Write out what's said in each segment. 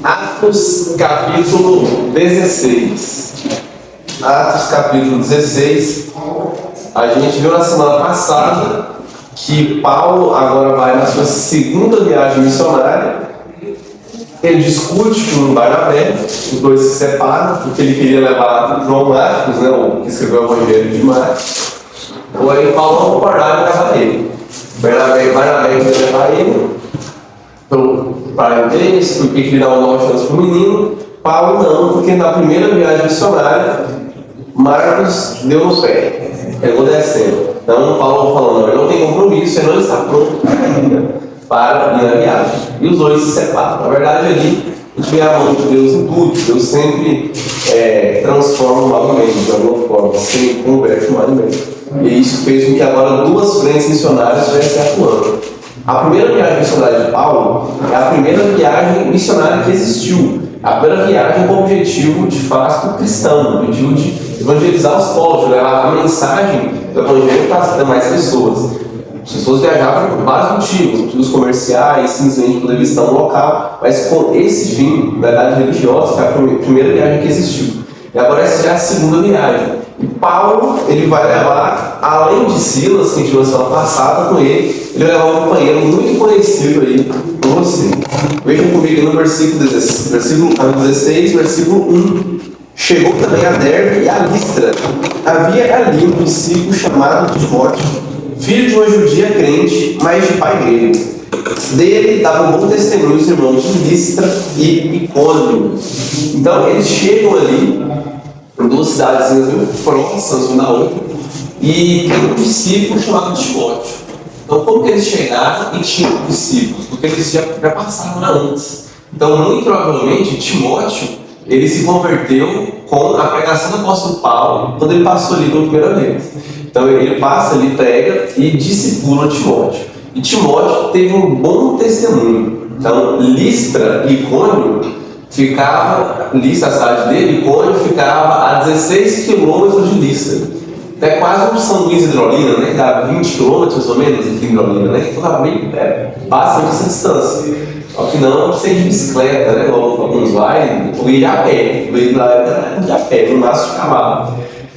Atos capítulo 16. Atos capítulo 16. A gente viu na semana passada que Paulo agora vai na sua segunda viagem missionária. Ele discute com Barnabé, os dois se separam, porque ele queria levar João Marcos, né, o que escreveu o Evangelho de Marcos. Porém, Paulo não concordava em levar ele. Barnabé queria levar ele para a igreja, porque queria dar uma nova chance para o menino. Paulo não, porque na primeira viagem missionária, Marcos deu no pé, pegou descendo. Então, Paulo falou: não, ele não tem compromisso, ele não está pronto ainda para ir na viagem. E os dois se separam. Na verdade, ali, a gente vê a mão de Deus em tudo. Deus sempre transforma o mal em bem, de alguma forma, sempre converte o mal em bem. E isso fez com que agora duas frentes missionárias estivessem atuando. A primeira viagem missionária de Paulo é a primeira viagem missionária que existiu. A primeira viagem com o objetivo de fato cristão, o objetivo de evangelizar os povos, de levar a mensagem do evangelho para demais pessoas. As pessoas viajavam por vários motivos comerciais, simplesmente poder visitar um local, mas com esse fim, verdade religiosa, que é a primeira viagem que existiu. E agora essa já é a segunda viagem. E Paulo, ele vai levar, além de Silas, que a gente viu na semana passada com ele vai levar um companheiro muito conhecido aí com você. Vejam comigo no versículo 16, versículo 1. Chegou também a Derbe e a Listra. Havia ali um discípulo chamado Timóteo, filho de uma judia crente, mas de pai grego. Dele davam bom testemunho os irmãos de Listra e Icônio. Então eles chegam ali, em duas cidadezinhas muito próximas uma da outra, e tem um discípulo chamado Timóteo. Então, como que eles chegaram e tinham discípulos? Porque eles já passaram lá antes. Então, muito provavelmente, Timóteo, ele se converteu com a pregação do apóstolo Paulo, quando ele passou ali pela primeira vez. Então, ele passa ali, prega e discipula Timóteo. E Timóteo teve um bom testemunho. Então, Listra e Icônio ficava, Listra, a cidade dele, Icônio ficava a 16 quilômetros de Listra. É quase um São Luís Hidrolina, né? Que dá 20 km mais ou menos aqui em Hidrolina, né? Então dá bem bastante essa distância. Só que não ser de bicicleta, né? Alguns vai, ou ir a pé. O ir lá era de a pé, no máximo de cavalo.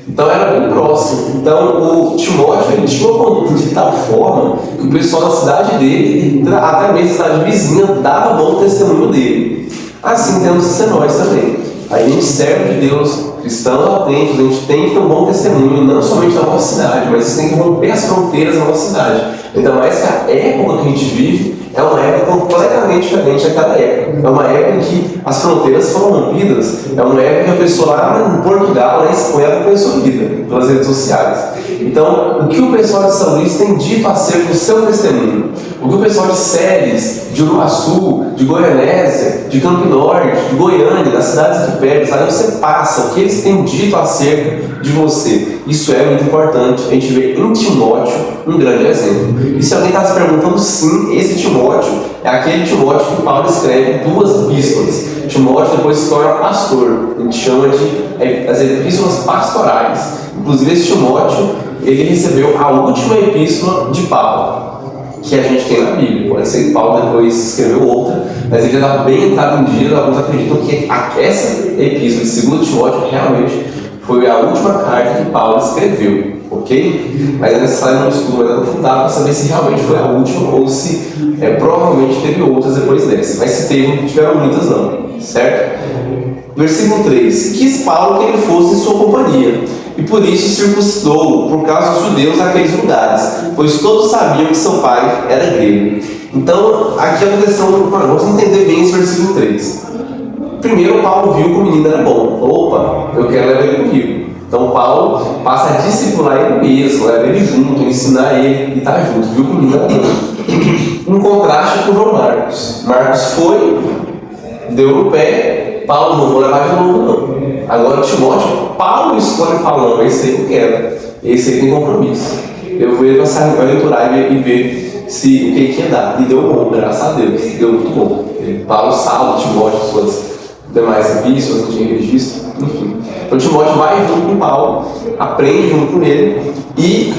Então era bem próximo. Então o Timóteo, ele tinha uma conduta de tal forma que o pessoal da cidade dele, até mesmo a cidade vizinha, dava bom testemunho dele. Assim temos que ser nós também. A gente serve de Deus, cristãos autênticos, a gente tem que ter um bom testemunho, não somente na nossa cidade, mas tem que romper as fronteiras da nossa cidade. Ainda mais que a época que a gente vive é uma época completamente diferente daquela época. É uma época em que as fronteiras foram rompidas, é uma época que a pessoa lá em Portugal, na Espanha, acompanha a sua vida pelas redes sociais. Então, o que o pessoal de São Luís tem dito acerca do seu testemunho? O que o pessoal de Séries, de Uruaçu, de Goianésia, de Campo Norte, de Goiânia, das cidades aqui perto, sabe? Você passa, o que eles têm dito acerca de você. Isso é muito importante. A gente vê em Timóteo um grande exemplo. E se alguém está se perguntando, sim, esse Timóteo é aquele Timóteo que Paulo escreve duas epístolas. Timóteo depois se torna pastor. A gente chama de as epístolas pastorais. Inclusive esse Timóteo, ele recebeu a última epístola de Paulo, que a gente tem na Bíblia. Pode ser que Paulo depois escreveu outra, mas ele já está bem entrado em dia. Alguns acreditam que essa epístola de 2 Timóteo realmente foi a última carta que Paulo escreveu, ok? Mas é necessário um estudo mais aprofundado para saber se realmente foi a última ou se provavelmente teve outras depois dessa. Mas se teve, não tiveram muitas não, certo? Versículo 3. Quis Paulo que ele fosse em sua companhia, e por isso circuncidou por causa dos judeus naqueles lugares, pois todos sabiam que seu pai era grego. Então, aqui aconteceu vamos entender bem esse versículo 3. Primeiro, Paulo viu que o menino era bom. Opa, eu quero levar ele comigo. Então, Paulo passa a discipular ele mesmo, leva ele junto, ensinar ele e estar junto. Viu que o menino era bom. Em contraste com João Marcos. Marcos foi, deu no pé, Paulo não vou levar de novo, não. Agora, Timóteo, Paulo escolhe falando: esse aí eu quero, esse aí tem compromisso. Eu vou ele para leiturar e ver se o que ia dar. E deu bom, graças a Deus, deu muito bom. Paulo salva Timóteo, suas demais epístolas, não tinha registro, enfim. Então Timóteo vai junto com Paulo, aprende junto com ele, e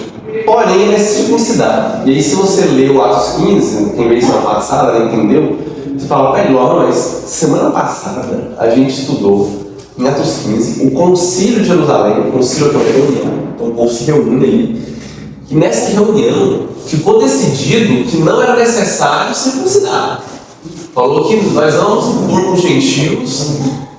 porém ele é circuncidado. E aí, se você lê o Atos 15, quem veio semana passada, entendeu? Você fala para ele, mas semana passada a gente estudou em Atos 15 o Concílio de Jerusalém, o Concílio que é uma reunião, então o povo se reúne aí, e nessa reunião ficou decidido que não era necessário circuncidar. Falou que nós vamos impor para os gentios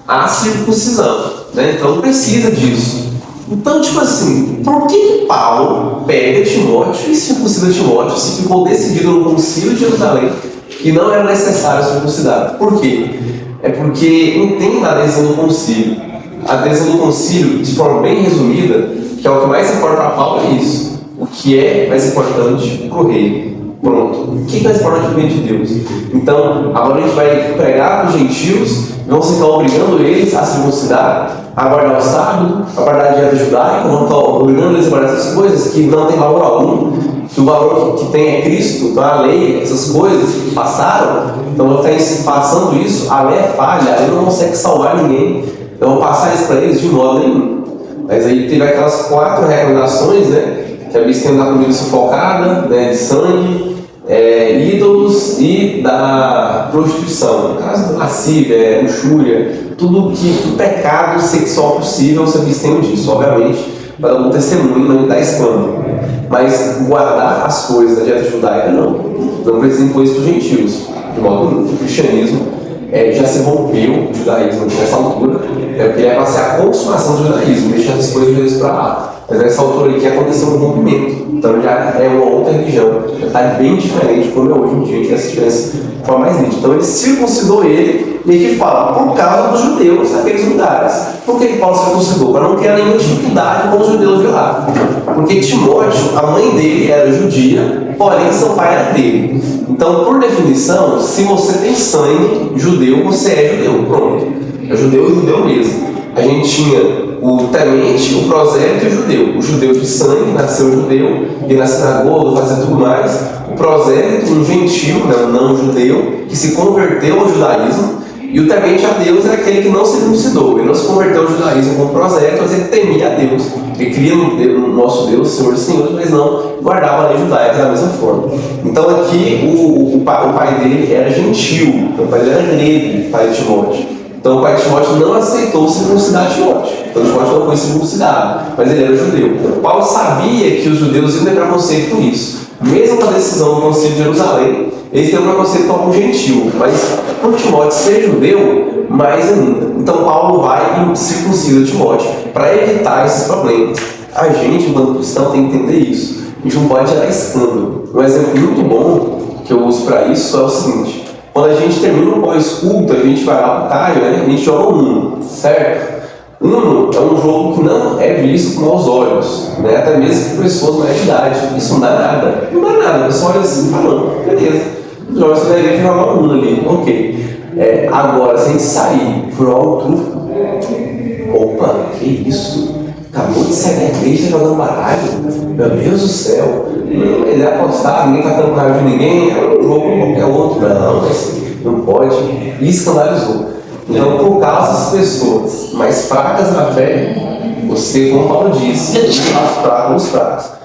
a circuncisão, né? Então não precisa disso. Então, tipo assim, por que Paulo pega Timóteo e circuncida Timóteo se ficou decidido no Concílio de Jerusalém que não era necessário circuncidar? Por quê? É porque entende a adesão do concílio. A adesão do concílio, de forma bem resumida, que é o que mais importa para Paulo, é isso. O que é mais importante para o rei. Pronto. O que é mais importante para o reino de Deus? Então, agora a gente vai pregar para os gentios, vamos ficar obrigando eles a circuncidar, a guardar o sábado, a guardar a dieta judaica, vamos ficar obrigando eles a guardar essas coisas que não tem valor algum, que o valor que tem é Cristo, então a lei, essas coisas que passaram, então vão estar passando isso, a lei é falha, a lei não consegue salvar ninguém, então vão passar isso para eles de modo nenhum. Mas aí teve aquelas 4 recomendações, né? Que a abstém da comida sufocada, né, de sangue, ídolos e da prostituição. No caso, lascívia, luxúria, tudo pecado sexual possível, se abstém disso. Obviamente, para dar um testemunho, não dá escândalo. Mas guardar as coisas da dieta judaica, não precisa impor isso para os gentios. De modo nenhum, o cristianismo já se rompeu, o judaísmo nessa altura, porque ele é para ser a consumação do judaísmo, deixar as coisas de Deus para lá. Mas nessa altura aqui aconteceu um rompimento, então já é uma outra religião, já está bem diferente de como é hoje em dia, que essa diferença foi mais nítida. Então ele circuncidou ele, e aqui fala, por causa dos judeus naqueles lugares. Por que Paulo circuncidou? Para não criar nenhuma dificuldade com os judeus de lá. Porque Timóteo, a mãe dele era judia, porém seu pai era grego. Então, por definição, se você tem sangue judeu, você é judeu, pronto. É judeu mesmo. A gente tinha o temente, o prosélito e o judeu. O judeu de sangue, nasceu judeu, ia na sinagoga, fazia tudo mais. O prosélito, um gentil, não judeu, que se converteu ao judaísmo. E o temente a Deus era aquele que não se circuncidou. Ele não se converteu ao judaísmo como prosélito, mas ele temia a Deus. Ele cria no nosso Deus, Senhor dos Senhores, mas não guardava a lei judaica da mesma forma. Então aqui o pai dele era gentil, o pai dele era grego, o pai de Timóteo. Então o pai de Timóteo não aceitou circuncidar Timóteo. Então Timóteo não foi circuncidado, mas ele era judeu. Paulo sabia que os judeus iam ter preconceito com isso. Mesmo com a decisão do Concílio de Jerusalém, eles têm um preconceito com algum gentil, mas por Timóteo ser judeu, mais ainda. Então Paulo vai e circuncida Timóteo para evitar esses problemas. A gente, enquanto cristão, tem que entender isso. A gente não pode gerar escândalo. Um exemplo muito bom que eu uso para isso é o seguinte: quando a gente termina um pós-culto, a gente vai lá pro Caio, né? A gente joga um Uno, certo? Uno é um jogo que não é visto com maus olhos, né? Até mesmo por pessoas mais de idade. Isso não dá nada. Não dá nada. A pessoa olha assim e fala, não, beleza. Joga essa ideia de jogar um Uno ali, ok. Agora, se a gente sair e for ao truco, opa, que isso? Acabou de sair da igreja jogando baralho? Meu Deus do céu. Ele é apostado, ninguém está dando raiva de ninguém, é um jogo como qualquer outro. Não, mas não pode. E escandalizou. Então, por causa das pessoas mais fracas na fé, você, como Paulo disse, os fracos.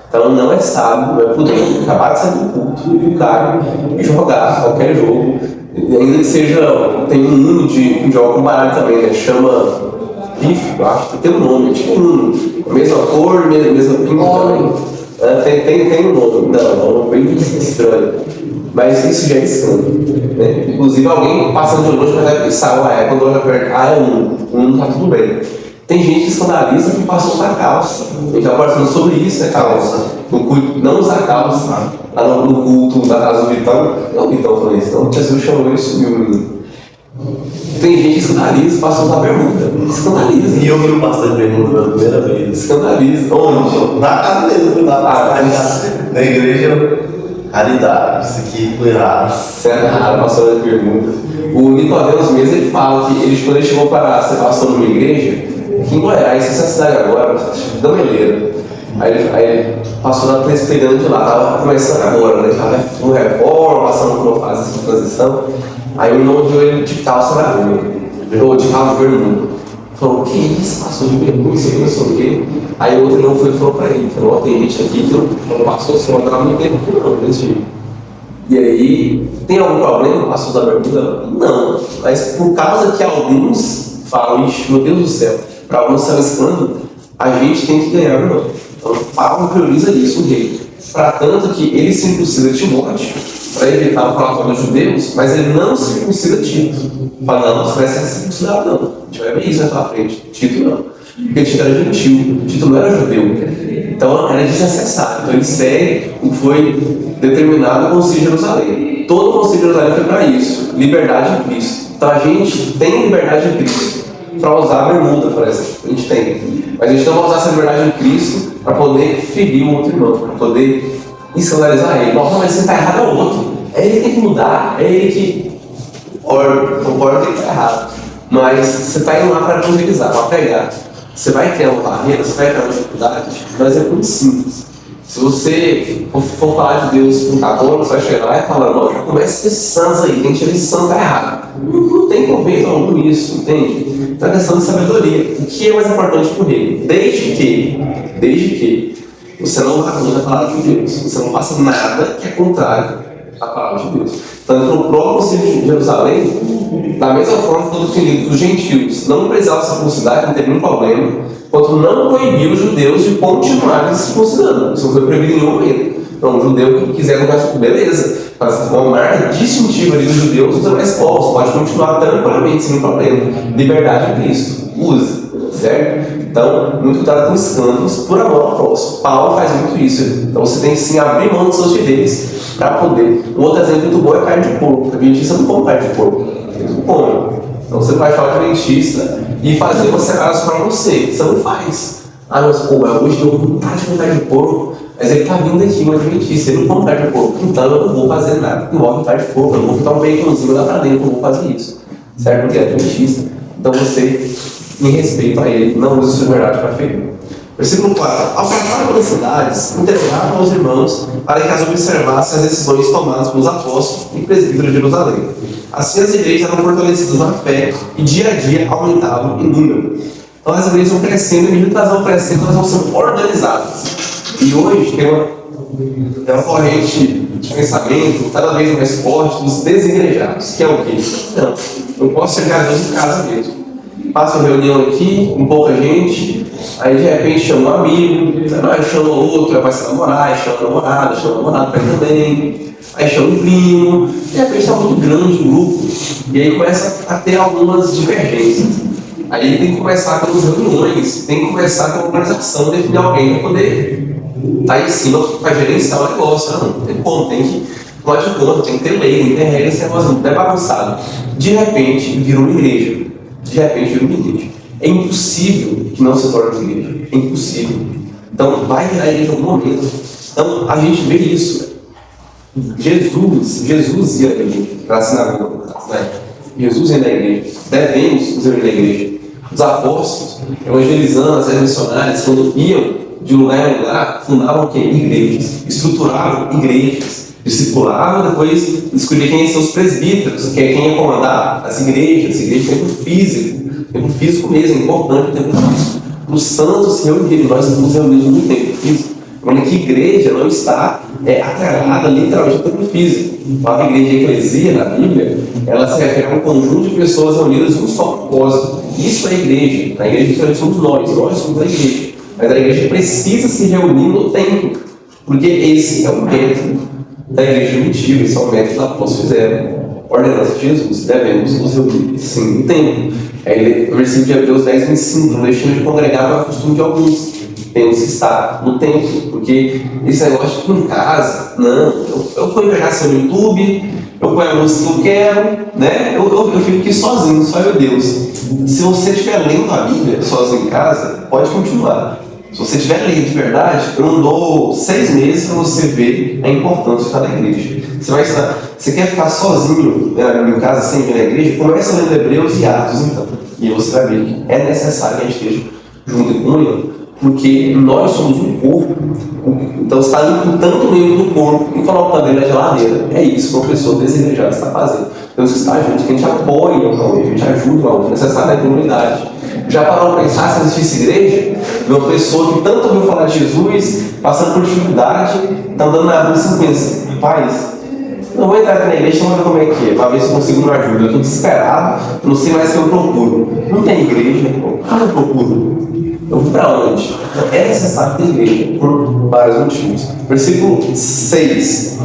Então, não é sábio, não é prudente, acabar de sair do culto, o cara jogar qualquer jogo, ainda que seja, tem um Uno que joga com baralho também, né? Chama PIF, eu acho que tem um nome, tipo um Uno, mesma cor, mesma pinta também. Tem um nome, não, bem estranho. Mas isso já é escândalo, né? Inclusive alguém passando de longe vai pensar, quando olha perto, é um tá tudo bem. Tem gente que escandaliza que passou usar calça. A gente já conversando sobre isso, né, calça? Não usar calça. Lá no culto da casa do Vitão, não o Vitão falou isso, então Jesus chamou ele e sumiu o menino. Tem gente que escandaliza, passou usar bermuda. Escandaliza. E eu vi um pastor de bermuda pela primeira vez. Escandaliza. Onde? Na casa dele, fui lá. Na igreja. Raridade, isso aqui foi raro. Certo, raro, pastor de bermuda. O Nicodemos mesmo, ele fala que quando ele chegou para ser pastor numa igreja, aqui em Goiás, essa cidade agora, Gameleira. Aí ele passou na presbiteriana de lá, estava começando agora, né? Estava no reforma, passando por uma fase de transição. Aí o irmão viu ele de calça na rua, ou de calça de bermuda. Falou, o que é isso? Passou de bermuda, isso aqui, não sei o quê. Aí o outro irmão foi e falou para ele, falou, tem gente aqui que não passou, você não estava muito tempo, não, desse jeito. E aí, tem algum problema com a sua bermuda? Não. Mas por causa que alguns falam, ixi, meu Deus do céu, para alguns está escândalo, a gente tem que ganhar, não. Então, Paulo prioriza isso, o rei. Para tanto que ele circuncida Timóteo para evitar o falatório dos judeus, mas ele não circuncida Tito. Fala, não, você vai ser circuncidado, não. A gente vai ver isso na tua frente. Tito não. Porque Tito era gentil, Tito não era judeu. Então era desnecessário. Então ele segue o que foi determinado no Concílio de Jerusalém. Todo o Concílio de Jerusalém foi para isso: liberdade em Cristo. Então a gente tem liberdade em Cristo para usar a bermuda, por exemplo. A gente tem. Mas a gente não vai usar essa liberdade em Cristo para poder ferir o outro irmão, para poder escandalizar ele. Não, mas você está errado, é o outro. É ele que tem que mudar, é ele que concorda que está errado. Mas você está indo lá para evangelizar, para pregar. Você vai criar uma barreira, você vai criar uma dificuldade, mas é muito simples. Se você for falar de Deus com católico, você vai chegar lá e falar, não, já começa com esses santos aí, tem que tirar esse santo, tá errado. Não tem proveito algum nisso, entende? Então é questão de sabedoria. O que é mais importante para o rei? Desde que você não vá contra a palavra de Deus, você não faça nada que é contrário à palavra de Deus. Tanto no próprio Concílio de Jerusalém, da mesma forma que foi definido que os gentios não precisavam circuncidar, não teve nenhum problema, quanto não proibiu os judeus de continuarem se circuncidando. Isso não foi proibido em nenhum momento. Então, o judeu que quiser continuar, beleza, mas uma marca distintiva ali dos judeus usa mais povos, pode continuar tranquilamente, sem problema. Liberdade em Cristo, use. Certo? Então, muito cuidado com escândalos por amor ao próximo. Paulo faz muito isso. Então, você tem que sim abrir mão dos seus direitos para poder. Um outro exemplo muito bom é carne de porco. A adventista não come carne de porco, ele não come. Então, você vai falar de adventista e fazer uma separação para você. Você não faz. Ah, mas pô, hoje eu vou vontade de comer carne de porco, mas ele está vindo aqui, um adventista, ele não come carne de porco. Então, eu não vou fazer nada. Não vou carne de porco, eu não vou botar um baconzinho lá para dentro, eu não vou fazer isso. Certo? Porque é adventista. Então, você, em respeito a ele, não use sua verdade para ferir. Versículo 4. Ao passar pelas cidades, interrogavam os irmãos para que as observassem as decisões tomadas pelos apóstolos e presbíteros de Jerusalém. Assim as igrejas eram fortalecidas na fé e dia a dia aumentavam em número. Então as igrejas vão crescendo e, medida que elas vão crescendo, elas vão sendo organizadas. E hoje tem uma corrente de pensamento cada vez mais forte dos desigrejados, que é o quê? Não, eu posso chegar a Deus em casa mesmo. Passa uma reunião aqui, com pouca gente, aí de repente chama um amigo, aí chama outro, aí vai se namorar, aí chama o namorado para ir também, aí chama um primo, de repente está muito grande o grupo, e aí começa a ter algumas divergências. Aí tem que começar com as reuniões, tem que começar com a organização, definir alguém para poder estar em cima para gerenciar o negócio. Não tem como, tem que tomar de conta, tem que ter lei, tem que ter regra, esse negócio não é bagunçado. De repente vira uma igreja. De repente vira uma igreja. É impossível que não se torne uma igreja. É impossível. Então vai virar igreja em algum momento. Então a gente vê isso. Jesus ia para a sinagoga, né? Jesus ia na igreja. Devemos nos reunir na igreja. Os apóstolos, evangelizando, as missionárias, quando iam de lugar em lugar, fundavam o quê? Igrejas. Estruturavam igrejas. Discipulavam, depois descobriam quem são os presbíteros, que é quem ia comandar as igrejas tempo físico mesmo, importante, tempo físico. Os santos se reuniram, nós nos reunimos no tempo físico. Quando que igreja não está atrelada literalmente ao tempo físico. A igreja eclesia na Bíblia, ela se refere a um conjunto de pessoas reunidas em um só propósito. Isso é igreja. A igreja literalmente somos nós somos a igreja. Mas a igreja precisa se reunir no templo, porque esse é o método da igreja primitiva, esse é o método que os apóstolos fizeram. Ordenança de Jesus, devemos nos reunir sim no templo. O versículo de Hebreus 10 me ensina, não deixemos de congregar para o costume de alguns. Temos que estar no templo, porque esse negócio de ir em casa, não, eu ponho pregação no YouTube, eu ponho a música que eu quero, né? Eu fico aqui sozinho, só eu e Deus. Se você estiver lendo a Bíblia sozinho em casa, pode continuar. Se você estiver lendo de verdade, eu não dou 6 meses para você ver a importância de estar na igreja. Você quer ficar sozinho em casa sem vir na igreja? Começa lendo Hebreus e Atos, então. E você vai ver que é necessário que a gente esteja junto em comunhão, porque nós somos um corpo. Então você está imputando o membro do corpo e coloca dentro da geladeira. É isso que uma pessoa desigregada está fazendo. Então você está junto, que a gente apoia o outro, a gente ajuda o outro, é necessário a comunidade. Já parou para pensar se existisse igreja? Uma pessoa que tanto ouviu falar de Jesus, passando por dificuldade, está andando na rua e se pensa, rapaz, Não vou entrar aqui na igreja, vamos ver como é que é, para ver se eu consigo uma ajuda. Eu estou desesperado, eu não sei mais o que eu procuro. Não tem igreja, o que eu procuro? Eu vou para onde? É necessário ter igreja, por vários motivos. Versículo 6.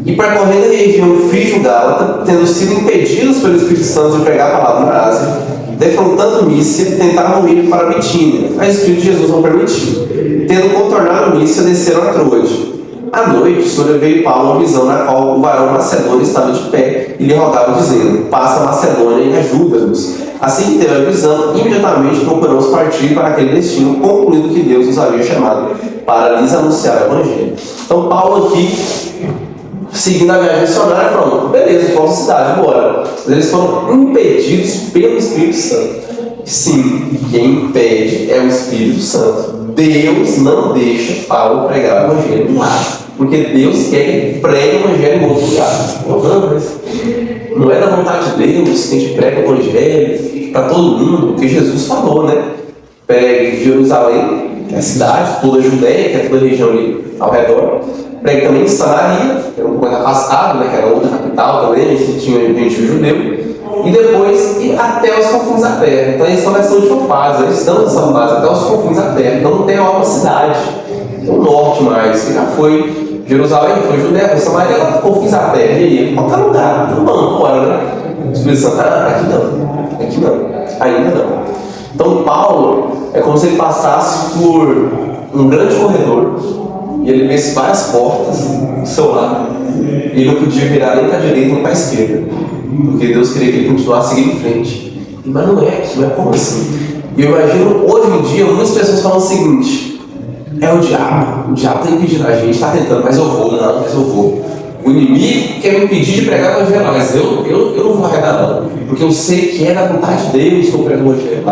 E percorrendo a região frígio-gálata, tendo sido impedidos pelo Espírito Santo de pregar a palavra na Ásia, defrontando Mícia, tentaram ir para Bitínia, mas o Espírito de Jesus não permitiu. Tendo contornado Mícia, desceram a Troade. À noite, sobreveio Paulo uma visão na qual o varão macedônio estava de pé e lhe rogava, dizendo: passa a Macedônia e ajuda-nos. Assim que teve a visão, imediatamente procuramos partir para aquele destino, concluindo que Deus nos havia chamado para lhes anunciar o Evangelho. Então, Paulo aqui, seguindo a viagem missionária, falando: beleza, qual cidade, bora. Mas eles foram impedidos pelo Espírito Santo. Sim, quem impede é o Espírito Santo. Deus não deixa Paulo pregar o Evangelho lá, porque Deus quer que ele pregue o Evangelho em outro lugar. Não é da vontade de Deus que a gente prega o Evangelho para todo mundo, porque Jesus falou, né? Pregue Jerusalém, que é a cidade, toda a Judéia, que é toda a região ali ao redor. Pregue também em Samaria, que era um pouco mais afastado, né? Que era outra capital também, que tinha gente judeu. E depois ir até os confins da terra. Então eles estão nessa última fase, eles estão nessa fase até os confins da terra. Então não tem uma cidade, tem o norte mais, que já foi Jerusalém, foi Judéia, foi Samaria, ela ficou confins da terra. E aí, qualquer lugar, não vamos embora, né? O Espírito Santo, aqui não, ainda não. Então Paulo é como se ele passasse por um grande corredor e ele visse várias portas do seu lado. E ele não podia virar nem para a direita nem para a esquerda, porque Deus queria que ele continuasse seguindo em frente. Mas não é aqui, não é como assim? E eu imagino, hoje em dia, muitas pessoas falam o seguinte: é o diabo está impedindo a gente, está tentando, mas eu vou. O inimigo quer me impedir de pregar o evangelho, mas eu não vou arredar não, porque eu sei que é da vontade de Deus que eu prego o evangelho.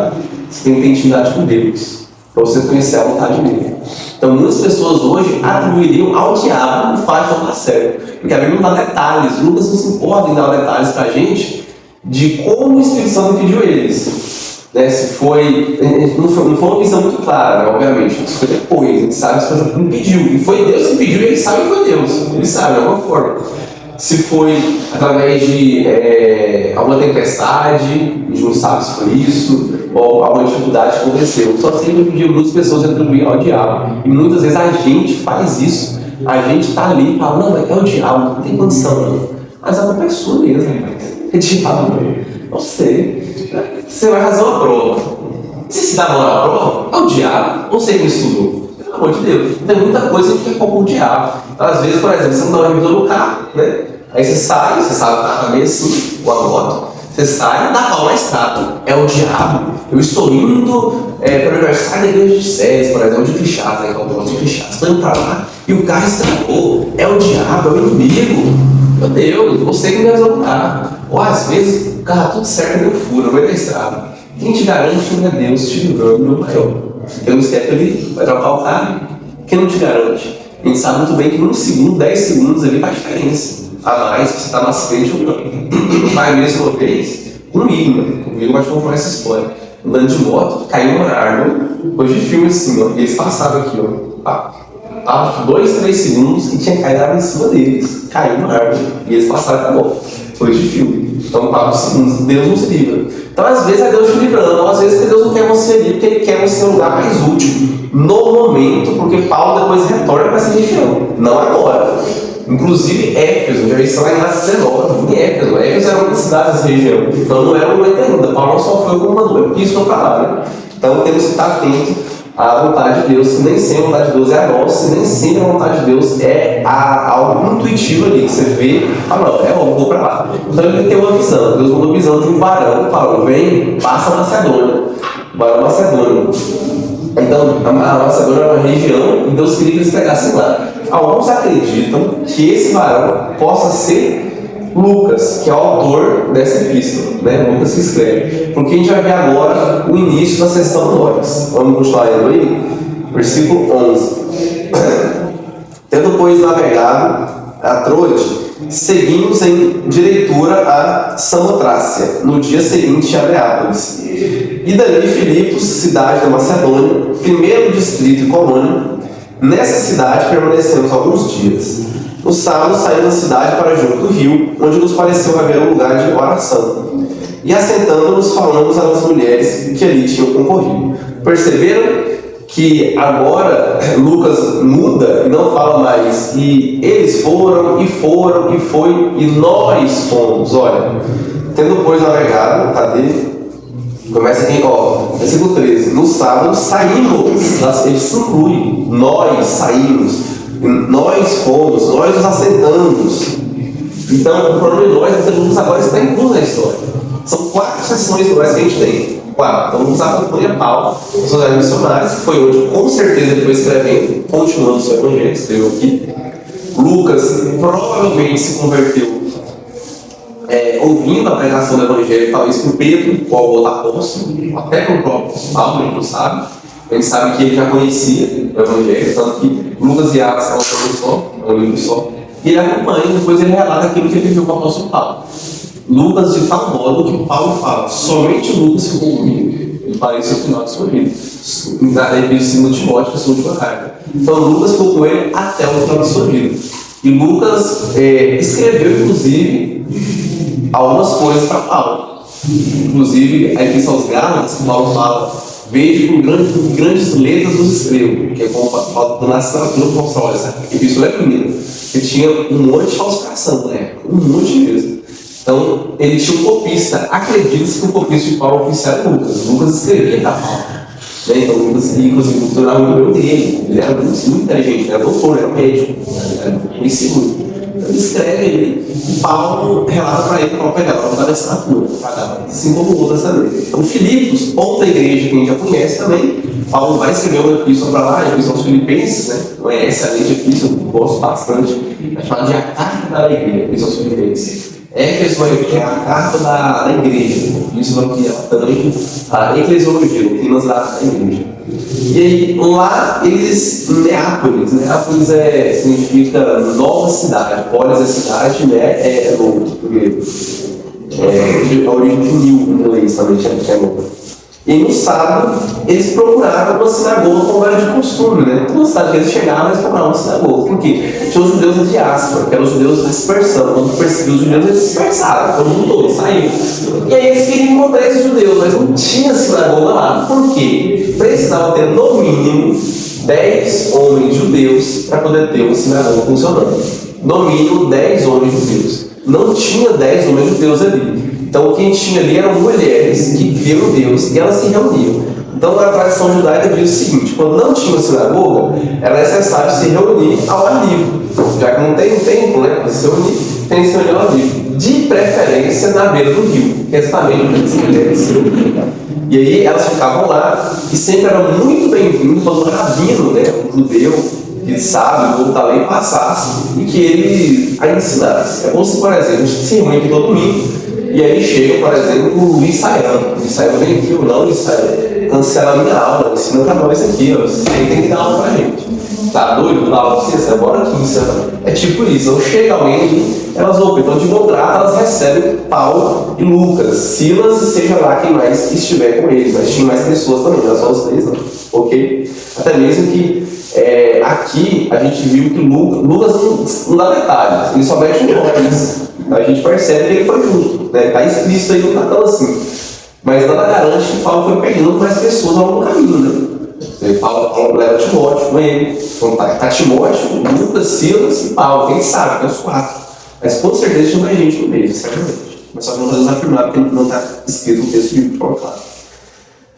Você tem que ter intimidade com Deus, para você conhecer a vontade dele. Então muitas pessoas hoje atribuiriam ao diabo o fato de não dar certo, porque a Bíblia não dá detalhes, Lucas não se importa em dar detalhes para a gente de como o Espírito Santo impediu eles. Né, se foi, não foi uma visão muito clara, né, obviamente, isso foi depois, a gente sabe que isso impediu, e foi Deus que impediu, e ele sabe que foi Deus, ele sabe de alguma forma. Se foi através de alguma tempestade, a gente não sabe se foi isso, ou alguma dificuldade que aconteceu. Só sei que hoje em dia muitas pessoas atribuem ao diabo, e muitas vezes a gente faz isso, a gente está ali e fala: não, mas é o diabo, não tem condição não. Mas a culpa é sua mesmo, é diabo não. Não sei. Você vai fazer uma prova. Se dá mal na prova, é o diabo. Não sei quem estudou. Pelo amor de Deus. Tem muita coisa que é culpa do diabo. Então, às vezes, por exemplo, você não dá uma revisão no carro, né? Aí você sai, você sabe que o carro tá meio assim, com a moto. Você sai e dá pau na estrada. É o diabo. Eu estou indo para o aniversário da igreja de Sés, por exemplo, de Crixás, né? Que é o negócio de Crixás. Estou indo para lá e o carro estragou. É o diabo, é o inimigo. Meu Deus, você que me resolveu o carro. Ou às vezes o carro tudo certo, deu furo, no meio da estrada. Quem te garante que não é Deus te livrando do maior? Porque no step ele vai trocar o carro. Quem não te garante? A gente sabe muito bem que num segundo, 10 segundos ali faz diferença. A mais, se você está na frente ou não. Vai mesmo uma vez, comigo vai te contar essa história. Andando de moto, caiu uma árvore, coisa de filme assim, ó. E eles passavam aqui, ó. Tava 2, 3 segundos e tinha caído a árvore em cima deles. Caiu uma árvore. E eles passaram e acabou. Coisa de filme. Então, 4 segundos, Deus nos livra. Então, às vezes é Deus te livrando, às vezes Deus não quer você ali, porque Ele quer você em um lugar mais útil. No momento, porque Paulo depois retorna para essa região. Não agora. Inclusive, Éfeso, já estão lá em Atos 19, em Éfeso. Éfeso era uma cidade dessa região. Então, não era o momento ainda. Paulo só foi como mandou, eu quis para lá, né? Então, temos que estar atentos à vontade de Deus, que nem sempre a vontade de Deus é a nossa, e nem sempre a vontade de Deus é algo intuitivo ali, que você vê, não, vou para lá. Então ele tem uma visão, Deus mandou a visão de um varão, falou: vem, passa a Macedônia, varão macedônio. Então a Macedônia era uma região, e Deus queria que eles pegassem lá. Alguns acreditam que esse varão possa ser Lucas, que é o autor dessa epístola, né? Lucas que escreve. Porque a gente vai ver agora o início da sessão Glórias. Vamos continuar lendo aí? Versículo 11. Tendo, pois, navegado a Troade, seguimos em direitura a Samotrácia, no dia seguinte a Neápolis. E dali Filipos, cidade da Macedônia, primeiro distrito e colônia. Nessa cidade permanecemos alguns dias. No sábado saímos da cidade para junto do rio, onde nos pareceu haver um lugar de oração. E assentando-nos, falamos às mulheres que ali tinham concorrido. Perceberam que agora Lucas muda e não fala mais e eles foram, e nós fomos. Olha, tendo pois navegado, cadê? Começa aqui, ó, versículo 13. No sábado saímos, ele se inclui, nós saímos, nós fomos, nós nos assentamos. Então o pronome nós, Lucas agora está incluso na história. São 4 sessões nós que a gente tem. 4. Então Lucas acompanha Paulo, os horários missionários, que foi onde com certeza ele foi escrevendo, continuando o seu evangelho, escreveu aqui. Lucas provavelmente se converteu ouvindo a pregação do evangelho, talvez por Pedro, ou outro apóstolo, até por próprio Paulo, a gente não sabe. A gente sabe que ele já conhecia o evangelho, tanto que Lucas e Atos é um livro só. E ele acompanha, depois ele relata aquilo que ele viu com o apóstolo Paulo. Lucas, de tal modo que Paulo fala, somente Lucas ficou comigo. Ele fala isso no final de sua vida. Na Epístola de Timóteo, que é a sua última carta. Então Lucas ficou com ele até o final de sua vida. E Lucas escreveu, inclusive, algumas coisas para Paulo. Inclusive, a Epístola aos Gálatas, que Paulo fala, vejo com grandes letras dos escrevo, que é como Paulo na assinatura do Consul, essa Epístola é linda. Ele tinha um monte de falsificação, né? Um monte mesmo. Então, ele tinha um copista. Acredita-se que o copista de Paulo oficial era Lucas. Lucas escrevia para Paulo. Então, Lucas, inclusive, o doutor muito dele. Ele era muito inteligente, era doutor, era médico, era conhecido. Então, ele escreve ele. E Paulo relata para ele para pegar, para dar a assinatura. Assim como outras também. Então, Filipos, outra igreja que a gente já conhece também. Paulo vai escrever uma epístola para lá, a epístola aos Filipenses, né? Não é excelente epístola, eu gosto bastante. É chamada de a carta da igreja, epístola aos Filipenses. Éfeso é a carta da igreja, isso aqui ela também a eclesiologia, doutrinas da igreja. E aí, lá eles, Neápolis significa nova cidade, Polis é cidade, né, é novo, porque a origem de Nil, em inglês também, que é novo. E no sábado, eles procuraram uma sinagoga como era de costume, né? Toda cidade que eles chegavam, eles procuravam uma sinagoga. Por quê? Tinha os judeus da diáspora, que eram os judeus dispersando. Quando perseguiam os judeus, eles dispersaram, todo mundo todo, saiu. E aí eles queriam encontrar esses judeus, mas não tinha sinagoga lá. Por quê? Precisavam ter, no mínimo, 10 homens judeus para poder ter uma sinagoga funcionando. No mínimo, 10 homens judeus. Não tinha 10 homens judeus ali. Então, quem tinha ali eram mulheres que viam Deus e elas se reuniam. Então, a tradição judaica diz o seguinte: quando não tinha uma sinagoga, era necessário se reunir ao ar livre. Já que não tem um templo, né, para se reunir, tem que se reunir ao ar livre. De preferência na beira do rio, que é exatamente onde as mulheres se reuniam. E aí elas ficavam lá e sempre era muito bem-vindo quando o rabino, né, um judeu, que sabe, ou da lei, passasse e que ele a ensinasse. É como se, por exemplo, a gente se reúne aqui todo domingo. E aí chega, por exemplo, o Luiz Saião. Luiz Saião vem aqui, ou não, Luiz Saião cancela a minha aula, ensina para nós aqui, ó. Você tem que dar aula pra gente. Tá doido? Vou dar aula pra você? Bora aqui, é tipo isso. Então chega alguém aqui, elas vão, então de bom grado, elas recebem Paulo e Lucas, Silas e seja lá quem mais estiver com eles. Mas tinha mais pessoas também, não é só os três, não. Ok? Até mesmo que aqui a gente viu que Lucas não dá detalhes, ele só mete um nome. A gente percebe que ele foi junto, né? Está explícito aí no cartão assim. Mas nada garante que Paulo foi pegando mais pessoas ao longo do caminho, né? Paulo leva Timóteo com ele. Então tá Timóteo, Lucas, Silas e Paulo. Quem sabe, tem os 4. Mas com certeza tinha mais gente no meio, certamente. Mas só que não podemos afirmar porque não está escrito no texto bíblico, de claro.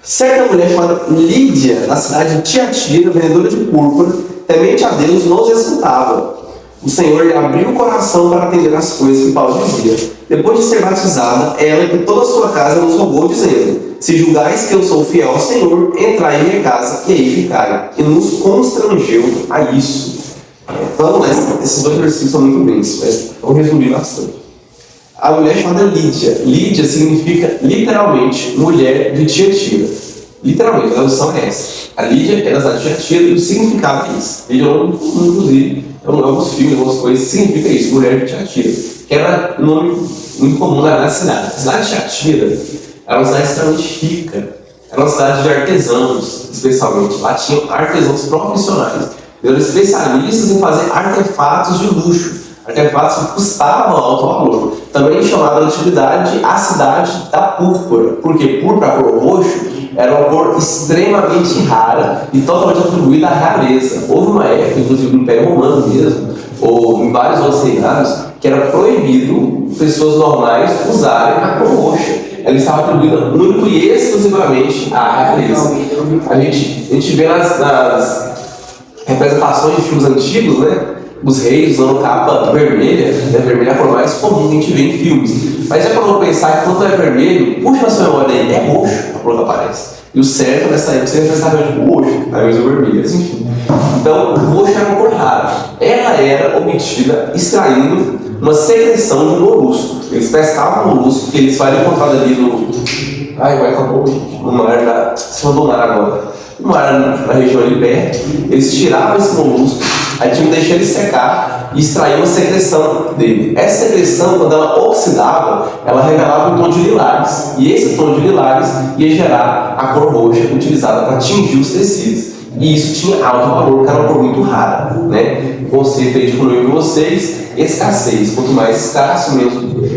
Certa mulher chamada Lídia, na cidade de Tiatira, vendedora de púrpura, temente a Deus, nos escutava. O Senhor lhe abriu o coração para atender as coisas que Paulo dizia. Depois de ser batizada, ela e toda a sua casa nos rogou, dizendo: se julgais que eu sou fiel ao Senhor, entrai em minha casa e aí ficai. E nos constrangeu a isso. Vamos lá, esses 2 versículos são muito bens, mas vamos resumir bastante. A mulher chamada Lídia. Lídia significa literalmente mulher de Tiatira. Literalmente, a tradução é essa. A Lídia era da Tiatira e o significado é isso. Lídia é um nome comum, inclusive. Alguns filmes, algumas coisas, significa isso, mulher de Tiatira. Que era um nome muito comum na cidade. A cidade de Tiatira era uma cidade extremamente rica. Era uma cidade de artesãos, especialmente. Lá tinham artesãos profissionais. Eles eram especialistas em fazer artefatos de luxo, artefatos que custavam alto valor. Também chamada na antiguidade a cidade da púrpura, porque púrpura, a cor roxo, era uma cor extremamente rara e totalmente atribuída à realeza. Houve uma época, inclusive no Império Romano mesmo, ou em vários outros reinados, que era proibido pessoas normais usarem a cor roxa. Ela estava atribuída único e exclusivamente à realeza. A gente vê nas representações de filmes antigos, né? Os reis usando capa vermelha, né? Vermelha é a cor mais comum que a gente vê em filmes. Mas já para pensar que quando é vermelho, puxa a sua memória aí, é roxo a cor que aparece. E o certo nessa época seria necessariamente o roxo, ao invés do vermelho, enfim. Então, o roxo era uma cor rara. Ela era obtida extraindo uma secreção de um molusco. Eles pescavam o molusco, que eles foram encontrados ali no. Ai, vai, acabou, gente. No mar, na cima do mar agora. No mar, na região ali perto. Eles tiravam esse molusco, aí tinham que deixar ele secar e extrair uma secreção dele. Essa secreção, quando ela oxidava, ela revelava um tom de lilás. E esse tom de lilás ia gerar a cor roxa utilizada para tingir os tecidos. E isso tinha alto valor, porque era uma cor muito rara, né? O conceito aí de economia para vocês, escassez. Quanto mais escasso,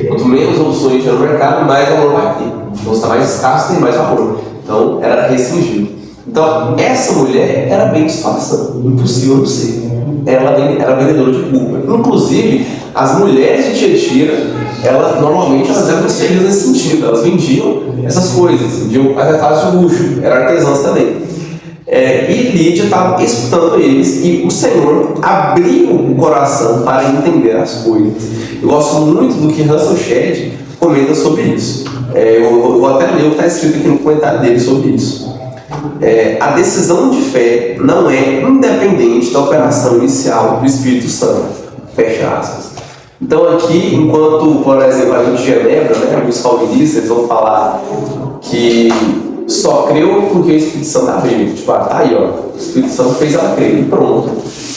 quanto menos opções tinha no mercado, mais valor vai ter. Então, se está mais escasso, tem mais valor. Então, era restringido. Então, essa mulher era bem de situação, impossível não ser. Ela era vendedora de púrpura. Inclusive, as mulheres de Tiatira, normalmente elas eram felizes nesse sentido. Elas vendiam essas coisas, vendiam artefatos de luxo, eram artesãs também. E Lídia estava escutando eles e o Senhor abriu o coração para entender as coisas. Eu gosto muito do que Russell Shedd comenta sobre isso. Eu vou até ler o que está escrito aqui no comentário dele sobre isso. A decisão de fé não é independente da operação inicial do Espírito Santo. Fecha aspas. Então aqui, enquanto, por exemplo, a gente de Genebra, né, os calvinistas vão falar que só creu porque o Espírito Santo abriu. Tipo, tá aí, ó, o Espírito Santo fez ela crer e pronto.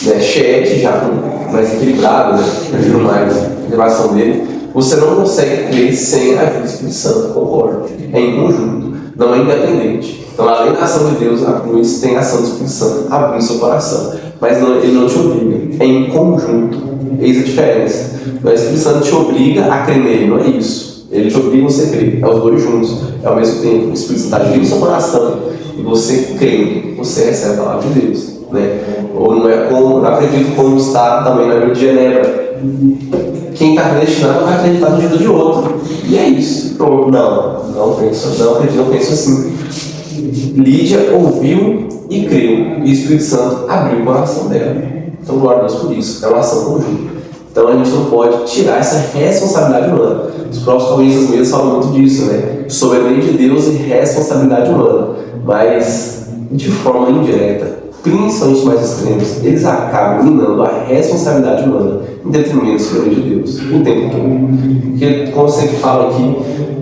Né? Chet, já mais equilibrado, né? Prefiro mais a relação dele. Você não consegue crer sem a ajuda do Espírito Santo, concordo. É em conjunto, não é independente. Então, além da ação de Deus, a cruz tem a ação do Espírito Santo abrindo seu coração. Mas ele não te obriga, é em conjunto. Eis a diferença. O Espírito Santo te obriga a crer nele, não é isso. Ele te obriga a você crer, é os dois juntos. Ao mesmo tempo, o Espírito Santo abrindo seu coração e você crê, você recebe a palavra de Deus. Né? Ou não é como, não acredito como está também na Bíblia de Genebra. Quem está predestinado vai acreditar no vida de outro. E é isso. Pronto. Não penso assim. Lídia ouviu e creu, e o Espírito Santo abriu o coração dela. Então, glória a Deus por isso. É uma ação conjunta. Então, a gente não pode tirar essa responsabilidade humana. Os próprios calvinistas mesmos falam muito disso, né? Soberania de Deus e responsabilidade humana. Mas, de forma indireta, principalmente mais extremos, eles acabam minando a responsabilidade humana em detrimento da soberania de Deus, o tempo todo. Porque, como você fala aqui,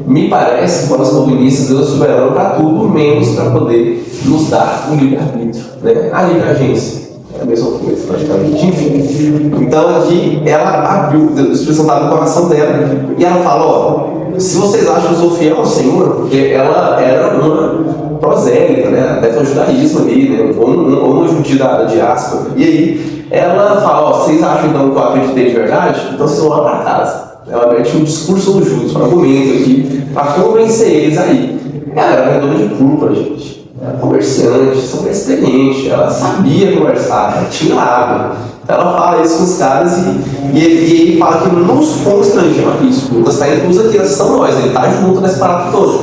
me parece que para os calvinistas Deus é soberano para tudo, menos para poder nos dar um livre-arbítrio, né? A livre-agência. É a mesma coisa, praticamente. Enfim. Então aqui ela abriu, o Espírito Santo abre o coração dela e ela fala, ó, se vocês acham que eu sou fiel ao Senhor, porque ela era uma prosélita, né? Até foi o judaísmo ali, né? Ou uma judia da diáspora. E aí ela fala, ó, vocês acham então que eu acreditei de verdade? Então vocês vão lá para casa. Ela mete um discurso dos judeus, um argumento aqui, para convencer eles aí. Ela era vendedora de púrpura, gente. Era comerciante, super experiente, ela sabia conversar, ela tinha água. Então ela fala isso com os caras e ele fala que nos constrangeu isso. O Lucas está incluso aqui, nós somos nós, ele está junto nesse parado todo.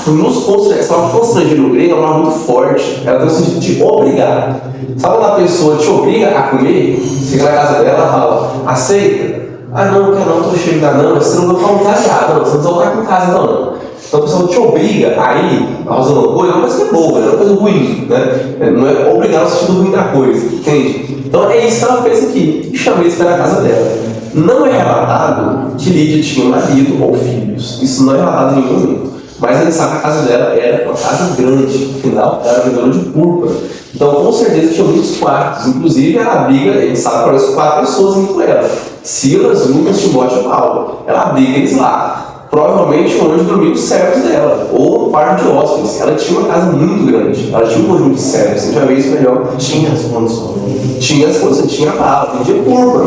Nos constrangeu, essa palavra constranger no grego é uma palavra muito forte, ela tem o sentido de obrigar. Sabe quando a pessoa te obriga a comer, você chega na casa dela e fala, aceita? Ah, não, quero não, estou cheio de não, você não vai colocar um caseado, não, você não vai colocar com casa, não. Então a pessoa te obriga a ir a usar uma coisa, é uma coisa que é boa, não é uma coisa ruim, né? Não é obrigar no sentido ruim da coisa, entende? Então é isso que ela fez aqui, e chamei isso para a casa dela. Não é relatado que Lídia tinha marido ou filhos, isso não é relatado em nenhum momento. Mas a gente sabe que a casa dela era uma casa grande, afinal, ela era vendedora de púrpura. Então, com certeza, tinha muitos quartos. Inclusive, ela abriga, a gente sabe que parece 4 pessoas indo com ela. Silas, Lucas, Timóteo e Paulo. Ela abriga eles lá. Provavelmente onde dormiam os servos dela, ou um quarto de hóspedes. Ela tinha uma casa muito grande, ela tinha um conjunto de servos, a gente já vê isso melhor. Tinha as condições. Tinha as condições, tinha bala, vendia púrpura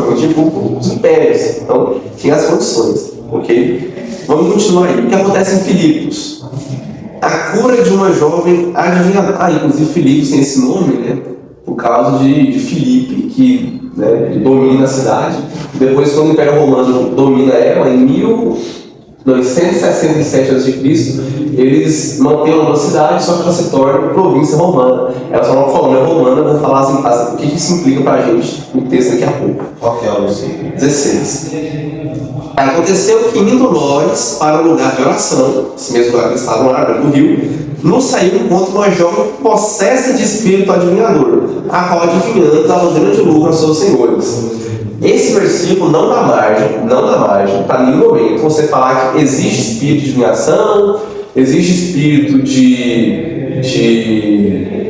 os impérios. Então, tinha as condições, ok? Vamos continuar aí. O que acontece em Filipos? A cura de uma jovem adivinhadora. Ah, inclusive Filipos tem esse nome, né? Por causa de Filipe, que, né, domina a cidade. Depois, quando o Império Romano domina ela, em 1967 a.C., eles mantêm uma cidade, só que ela se torna província romana. Ela se torna uma colônia romana. Vou falar assim, o que isso implica pra gente no texto daqui a pouco. Qual que é o versículo? 16. Aconteceu que, indo nós para o lugar de oração, esse mesmo lugar que eles estavam lá no rio, nos saiu encontro uma jovem possessa de espírito adivinhador, a qual adivinhando dava grande lucro aos seus senhores. Esse versículo não dá margem para nenhum momento você falar que existe espírito de adivinhação, existe espírito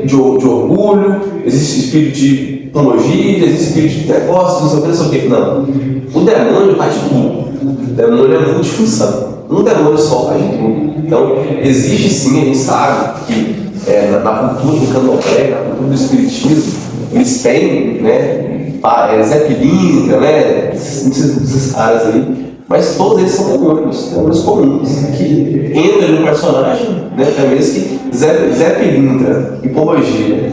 de orgulho, existe espírito de pombogira, existe espírito de negócio, não sei o que. Não. O demônio faz tudo. O demônio é multifunção. Um demônio só faz tudo. Então, existe sim, a gente sabe que na cultura do candomblé, na cultura do espiritismo, eles têm, né, Zé Pilintra, né, esses caras aí, mas todos eles são demônios comuns, que entram no personagem, né, até mesmo que Zé Pilintra e pombogira.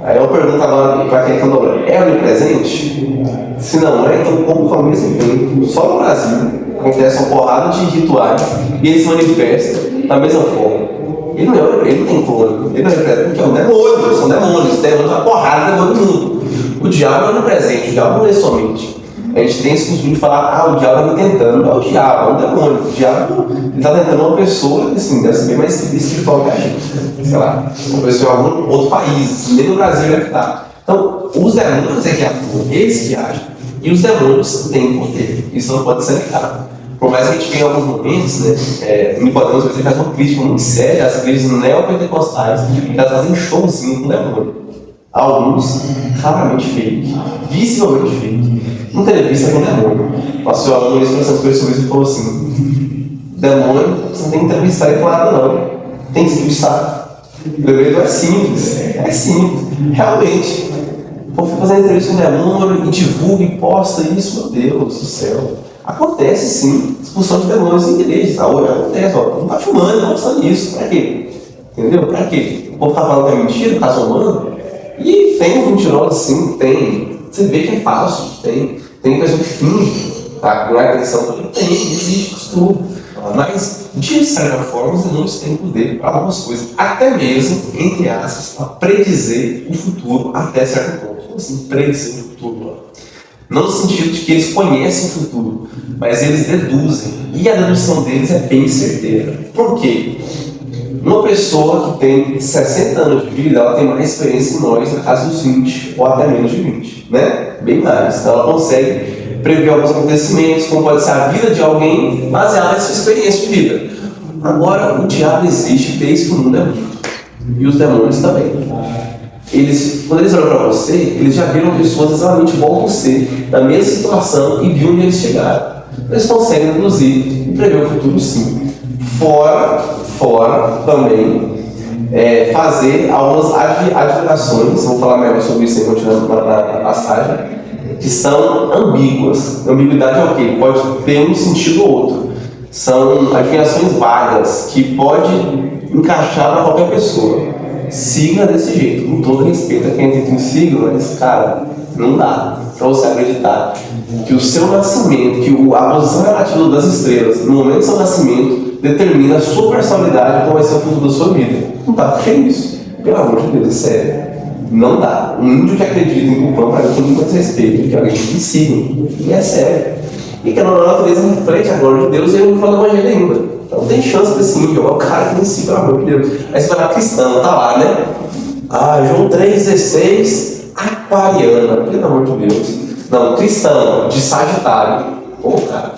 Aí eu pergunto agora para quem é candomblé, é onipresente? Se não é, então como que ao mesmo tempo, só no Brasil, acontece uma porrada de rituais e ele se manifesta da mesma forma. Ele não tem clone, ele não é onipresente, porque é um demônio, são demônios, uma porrada de demônio no mundo. O diabo não é onipresente, o diabo não é somente. A gente tem esse costume de falar, o diabo está me tentando. Não é o diabo, é um demônio. O diabo está tentando uma pessoa, assim, deve ser bem mais espiritual que a gente. Sei lá, uma pessoa em algum outro país, nem no Brasil ele está. Então, os demônios é que atuam, eles que agem. E os demônios têm poder. Isso não pode ser negado. Por mais que a gente tenha alguns momentos, né, Nicodemos vai fazer uma crítica muito séria às igrejas neopentecostais, que elas fazem showzinho com o demônio. Alguns claramente fake, visivelmente fake. Não tem vista com o demônio. Passou alguma vez para essas pessoas e falou assim: demônio, você não tem que entrevistar ele com nada, não. Tem que entrevistar. O bebê é simples. É simples. Realmente. O povo fica fazendo entrevista com o demônio e divulga e posta isso, meu Deus do céu. Acontece sim, expulsão de demônios em igrejas. Hoje acontece, ó. Não está filmando, não está nisso. Pra quê? Entendeu? Pra quê? O povo está falando que é mentira, está zoando. E tem mentirosos sim, tem. Você vê que é falso, tem pessoa que finge, tá? Não é atenção, existe isso tudo. Mas, de certa forma, os demônios têm poder para algumas coisas, até mesmo, entre aspas, para predizer o futuro até certo ponto. Como assim, predizer o futuro? Não no sentido de que eles conhecem o futuro, mas eles deduzem. E a dedução deles é bem certeira. Por quê? Uma pessoa que tem 60 anos de vida, ela tem mais experiência que nós, na casa dos 20, ou até menos de 20, né? Bem mais. Então ela consegue prever alguns acontecimentos, como pode ser a vida de alguém, baseada nessa experiência de vida. Agora, o diabo existe desde que o mundo é mundo. E os demônios também. Quando eles olham para você, eles já viram pessoas exatamente igual a você, na mesma situação, e viram onde eles chegaram. Eles conseguem, inclusive, prever o futuro sim. Fora também fazer algumas advocações, vou falar melhor sobre isso aí, continuando na passagem, que são ambíguas. Ambiguidade é o quê? Pode ter um sentido ou outro. São adivinhações vagas que pode encaixar para qualquer pessoa. Sigla desse jeito, com todo respeito a quem acredita em sigla, mas cara, não dá para você acreditar que o seu nascimento, que a posição relativa das estrelas, no momento do seu nascimento, determina a sua personalidade, qual vai ser o futuro da sua vida. Não dá para ter isso. Pelo amor de Deus, é sério. Não dá. Um índio que acredita em culpão, para mim, tem muito respeito, que alguém que sigam. E é sério. E que a natureza reflete a glória de Deus e ele não fala do evangelho ainda. Então tem chance desse índio, é o cara que não siga, pelo amor de Deus. Aí você vai lá cristão, tá lá, né? João 3,16, aquariana, pelo amor de Deus. Não, cristão, de Sagitário. Cara.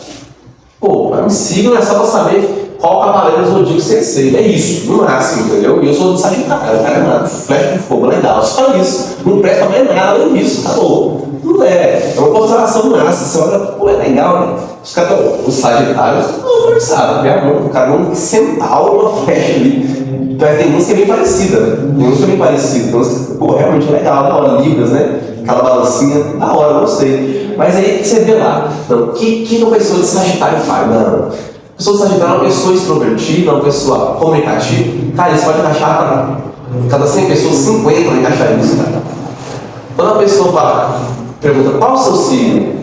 Me sigam, é só pra saber qual cavaleiro do zodíaco você é. É isso, no máximo, entendeu? E eu sou do Sagitário, cara, nada, flecha de fogo, legal, só isso. Não presta mais nada além disso, acabou. Não é uma constelação massa, você olha, é legal, né? Os Sagitários não forçados, né? O cara não sentar uma flecha ali. Então tem uns que é bem parecida, né? Tem uns que é bem parecido, tem uns que, realmente é legal, da hora, Libras, né? aquela balancinha, da hora, eu gostei. Mas aí você vê lá, não, o que uma pessoa de Sagitário faz? Não. A pessoa de Sagitário é uma pessoa extrovertida, uma pessoa comunicativa. Cara, isso pode encaixar para cada 100 pessoas, 50 vai encaixar nisso, cara. Quando a pessoa fala, pergunta qual é o seu signo,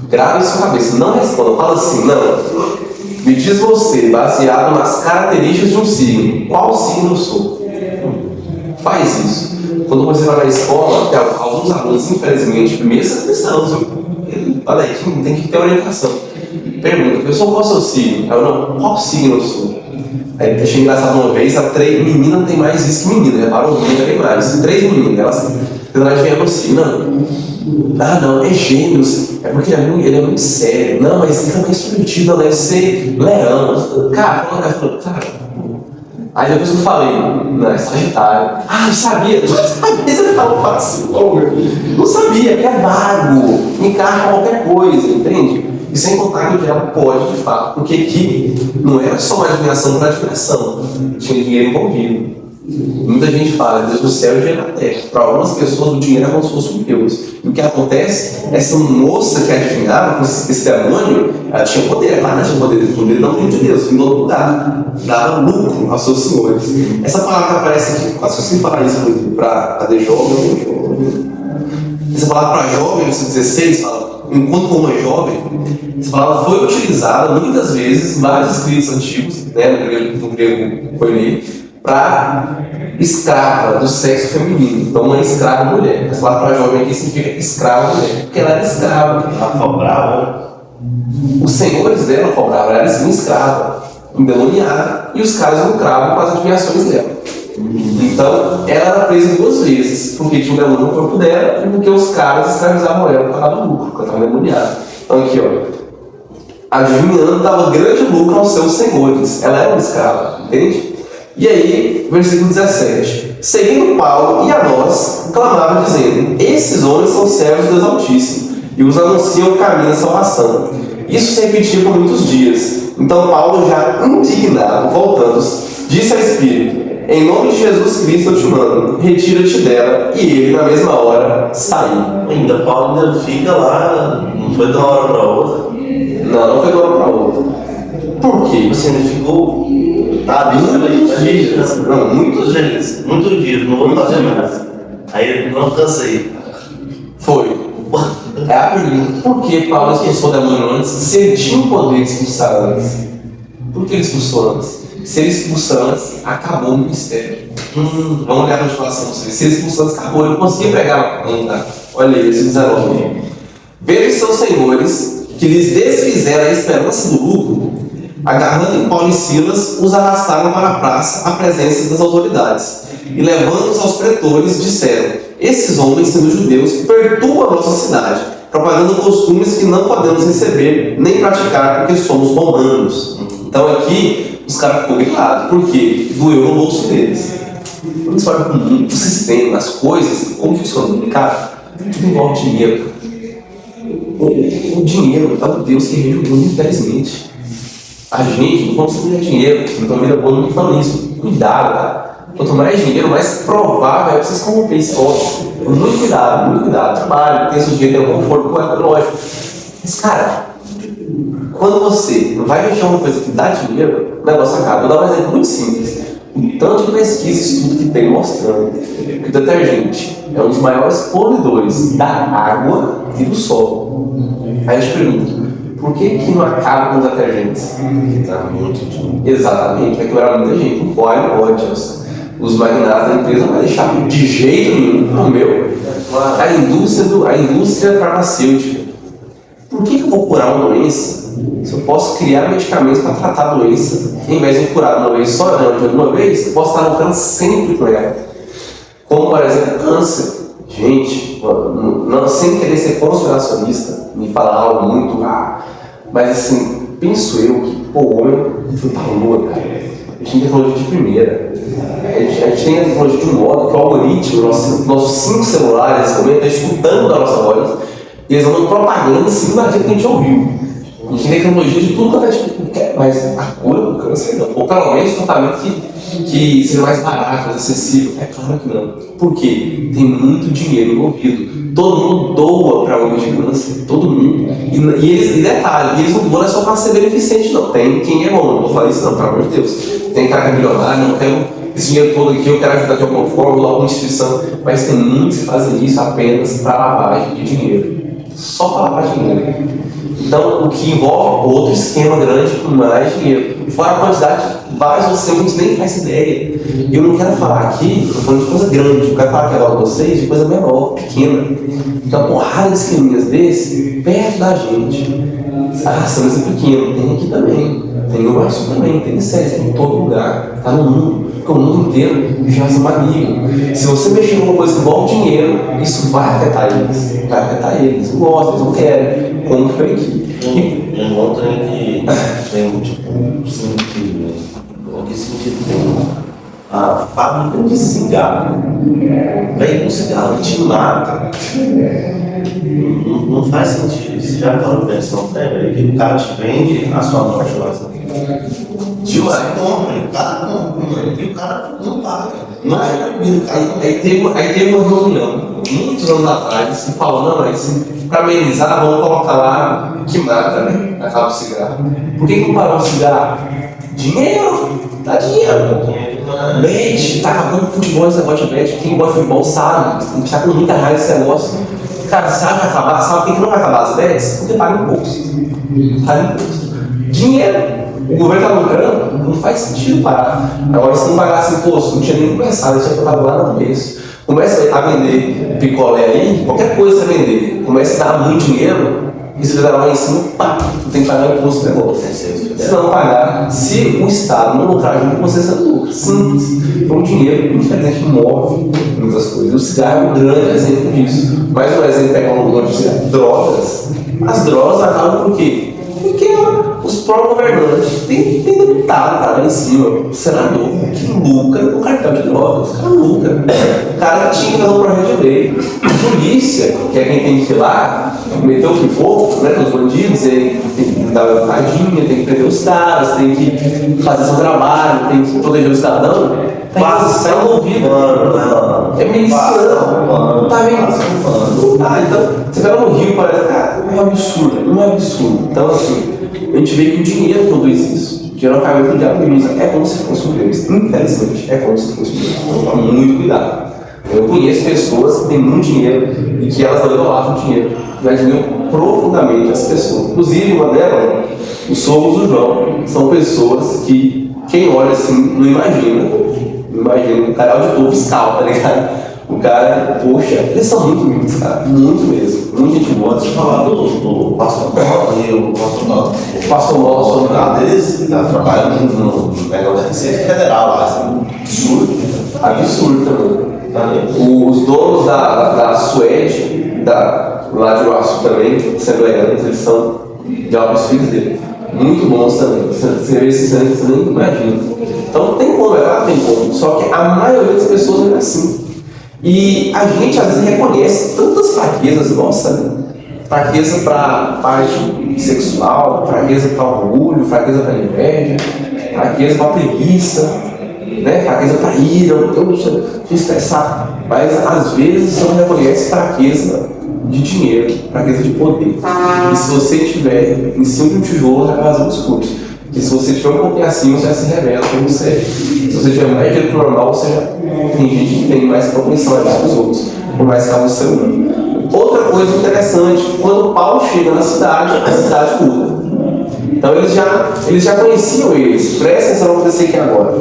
grava isso na cabeça, não responda, fala assim, não. Me diz você, baseado nas características de um signo, qual signo eu sou? Faz isso. Quando você vai na escola, tem alguns alunos, infelizmente, mesmo são cristãos, olha aí, tem que ter orientação. Pergunta, pessoal, qual é o seu signo? Eu não, qual signo eu sou? Aí achei engraçado uma vez, a menina tem mais isso que menina, reparou? Menina tem mais. 3 meninas, elas tentaram adivinhar o signo. Não, é Gêmeos, é porque ele é muito sério. Não, mas ele também é extrovertido, não deve ser Leão. Cara, aí depois eu falei, não, é Sagitário. Eu sabia, você falou fácil, não sabia, que é vago, encaixa qualquer coisa, entende? E sem contar que o diabo pode, de fato, porque aqui não era só uma adivinhação por adivinhação, tinha dinheiro envolvido. Muita gente fala, Deus do céu e dinheiro na terra. Para algumas pessoas o dinheiro é como se fosse um Deus. E o que acontece, essa moça que adivinhava com esse demônio, ela tinha poder, ela tinha poder, o poder não vinha de Deus, vinha do outro lugar, dava lucro aos seus senhores. Essa palavra que aparece aqui, quase que eu sei falar isso para de jovem, essa palavra para jovem, no 16, fala, enquanto como uma jovem, essa palavra foi utilizada muitas vezes em vários escritos antigos, né, no grego koine, para escrava do sexo feminino. Então, uma escrava mulher. Essa palavra para jovem aqui significa escrava mulher, porque ela era escrava. Ela cobrava. Os senhores dela cobravam, ela era assim, escrava, endemoniada, e os caras lucravam com as adivinhações dela. Então, ela era presa 2 vezes, porque tinha um demônio no corpo dela e porque os caras escravizavam ela por causa do lucro, porque ela estava endemoniada. Então, aqui, adivinhando, dava grande lucro aos seus senhores. Ela era uma escrava, entende? E aí, versículo 17. Seguindo Paulo e a nós, clamava dizendo: esses homens são servos de Deus Altíssimo, e os anunciam o caminho da salvação. Isso se repetia por muitos dias. Então Paulo, já indignado, voltando, disse ao Espírito: em nome de Jesus Cristo eu te mando, retira-te dela. E ele, na mesma hora, saiu. Ainda Paulo ainda fica lá, não foi de uma hora para outra. Não foi de uma hora para outra. Por quê? Você ainda ficou. Muitos dias. Não, muitos dias. Muitos dias, não vou fazer nada. Aí não cansei. Foi. É a pergunta: por que Paulo expulsou o demônio antes, se ele tinha o poder de expulsar antes? Por que ele expulsou antes? Se ele expulsou antes, acabou o ministério. Vamos olhar a motivação de vocês. Se ele expulsou antes, acabou. Ele não conseguia pregar. Olha aí, esse 19. Veja seus senhores que lhes desfizeram a esperança do lucro, agarrando em Paulo e Silas, os arrastaram para a praça, à presença das autoridades. E levando-os aos pretores, disseram: esses homens, sendo judeus, perturbam a nossa cidade, propagando costumes que não podemos receber nem praticar, porque somos romanos. Então aqui, os caras ficam grilados, porque doeu no bolso deles. Quando você olha para o mundo, o sistema, as coisas, como funciona, cara, tudo envolve dinheiro. O dinheiro é o Deus que rege o mundo, infelizmente. A gente não consegue ganhar dinheiro, então a vida boa não fala isso. Cuidado, cara. Quanto mais dinheiro, mais provável é que vocês corromperem esse código. Muito cuidado, trabalho, tem seu dinheiro, tem um conforto, é lógico. Mas, cara, quando você vai mexer uma coisa que dá dinheiro, o negócio acaba. Eu vou dar um exemplo muito simples. O tanto de pesquisa e estudo que tem mostrando que o detergente é um dos maiores poluidores da água e do solo. Aí a gente pergunta: por que não acaba com os detergentes? Tá muito dinheiro. Exatamente, vai quebrar muita gente. Não pode. Os magnatas da empresa não vão deixar de jeito nenhum. Não, meu. A indústria farmacêutica. Por que eu vou curar uma doença se eu posso criar medicamentos para tratar a doença? Em vez de curar uma vez só, uma vez, eu posso estar lutando sempre por ela. Como, por exemplo, câncer. Gente, não, sem querer ser conspiracionista, me falar algo muito mas assim, penso eu que, o homem não tá louco, cara. A gente tem tecnologia de primeira. A gente tem a tecnologia de um modo que o algoritmo, nossos 5 celulares nesse momento, estão escutando a nossa voz e eles vão propaganda em cima daquilo que a gente ouviu. A gente tem tecnologia de tudo quanto a gente quer, mas a cura do câncer não. Ou pelo menos o tratamento que que seja mais barato, mais acessível. É claro que não. Por quê? Tem muito dinheiro envolvido. Todo mundo doa para ONG de câncer, todo mundo. E detalhe, eles não doam só para ser beneficente, não. Tem quem é bom, não vou falar isso não, pelo amor de Deus. Tem cara que é milionário, não quero esse dinheiro todo aqui, eu quero ajudar de alguma forma, ou alguma instituição. Mas tem muitos que fazem isso apenas para lavagem de dinheiro. Só para lavar dinheiro. Então, o que envolve outro esquema grande com mais dinheiro. Fora a quantidade de vários outros que a gente nem faz ideia. E eu não quero falar aqui, estou falando de coisa grande, eu quero falar aqui agora com vocês de coisa menor, pequena. Então, uma porrada de esqueminhas desse, perto da gente. Ah, são esse pequeno, tem aqui também. Tem no Iguaçu também, tem em Sérgio, tem em todo lugar. Está no mundo, porque o mundo inteiro já é um amigo. Se você mexer em alguma coisa que envolve dinheiro, isso vai afetar eles. Vai afetar eles. Eles não gostam, eles não querem. Como foi aqui. Um outro que tem tipo sentido. Que sentido tem? A fábrica de cigarro. Vem com cigarro, te mata. Não faz sentido. Você já falou pensão prévia que o cara te vende a sua morte lá. Tio, você compra, o cara compra, e o cara não paga. Não é proibido, cara. Aí teve uma reunião, muitos anos atrás, que falou, não, mas para amenizar, vamos colocar lá que mata, né? Acaba o cigarro. Por que não parou o cigarro? Dinheiro! Dá dinheiro. Bet, tá acabando o futebol esse negócio de bet. Quem gosta de futebol sabe, a gente tá com muita raiva desse negócio. Cara, sabe que vai acabar? Sabe por que não vai acabar as bets? Porque paga imposto. Paga imposto. Dinheiro. O governo está lucrando, não faz sentido parar. Agora, se não pagasse imposto, não tinha nem começado, tinha que estar lá no começo. Começa a vender picolé aí, qualquer coisa você vender, começa a dar muito dinheiro, e se você dar lá em cima, pá, tu tem que pagar imposto do negócio. Se não pagar, se o Estado não lucrar junto com você, você não lucra. Simples. Então, o dinheiro, infelizmente, move muitas coisas. O cigarro é um grande exemplo disso. Mais um exemplo é como o de drogas. As drogas acabam por quê? Porque os próprios governantes tem deputado, cara, lá em cima, o senador, que lucra com cartel de drogas. O cara lucra. O cara tinha que fazer um projeto de lei. A polícia, que é quem tem que ir lá, meter o pipoco, né, com os bandidos, ele tem que dar uma tadinha, tem que prender os caras, tem que fazer seu trabalho, tem que proteger o cidadão. Passa envolvido. É miliciano. Tá vendo? Não tá. Então, você vai no Rio, parece, cara, é um absurdo. Não é absurdo. Então, assim, a gente vê que o dinheiro produz isso. O dinheiro acaba com o diabo e usa. É como se fosse um Deus. Infelizmente, é como se fosse um Deus. Então, toma muito cuidado. Eu conheço pessoas que têm muito dinheiro e que elas não idolatram dinheiro. Eu admiro profundamente as pessoas. Inclusive, uma delas, os sogros do João, são pessoas que, quem olha assim, não imagina. Imagina, o cara é auditor fiscal, tá ligado? O cara, poxa, eles são muito lindos, cara, muito mesmo, muito gente boa. Antes de falar do pastor Mola e o pastor Mola, deles trabalham no negócio da Receita Federal lá, assim, absurdo também. Os donos da Suede, lá de Iguaçu também, assembleianos, eles são de alguns filhos dele. Muito bons também. Você vê esses anos, você nem imagina. Então tem como, é claro que tem como. Só que a maioria das pessoas não é assim. E a gente às vezes reconhece tantas fraquezas nossas, né? Fraqueza para parte sexual, fraqueza para orgulho, fraqueza para inveja, fraqueza para preguiça, né? Fraqueza para ira, eu não sou estressado. Mas às vezes você não reconhece fraqueza de dinheiro, fraqueza de poder. E se você tiver em cima de um tijolo, vai fazer um discurso. Porque se você tiver um pouquinho acima, você já se revela como você é. Se você tiver mais dinheiro que o normal, você já tem gente que tem mais propensão a dar para os outros, por mais que ela não seja humana. Outra coisa interessante, quando Paulo chega na cidade, a cidade muda. Então eles já conheciam eles. Presta atenção no que acontecer aqui agora.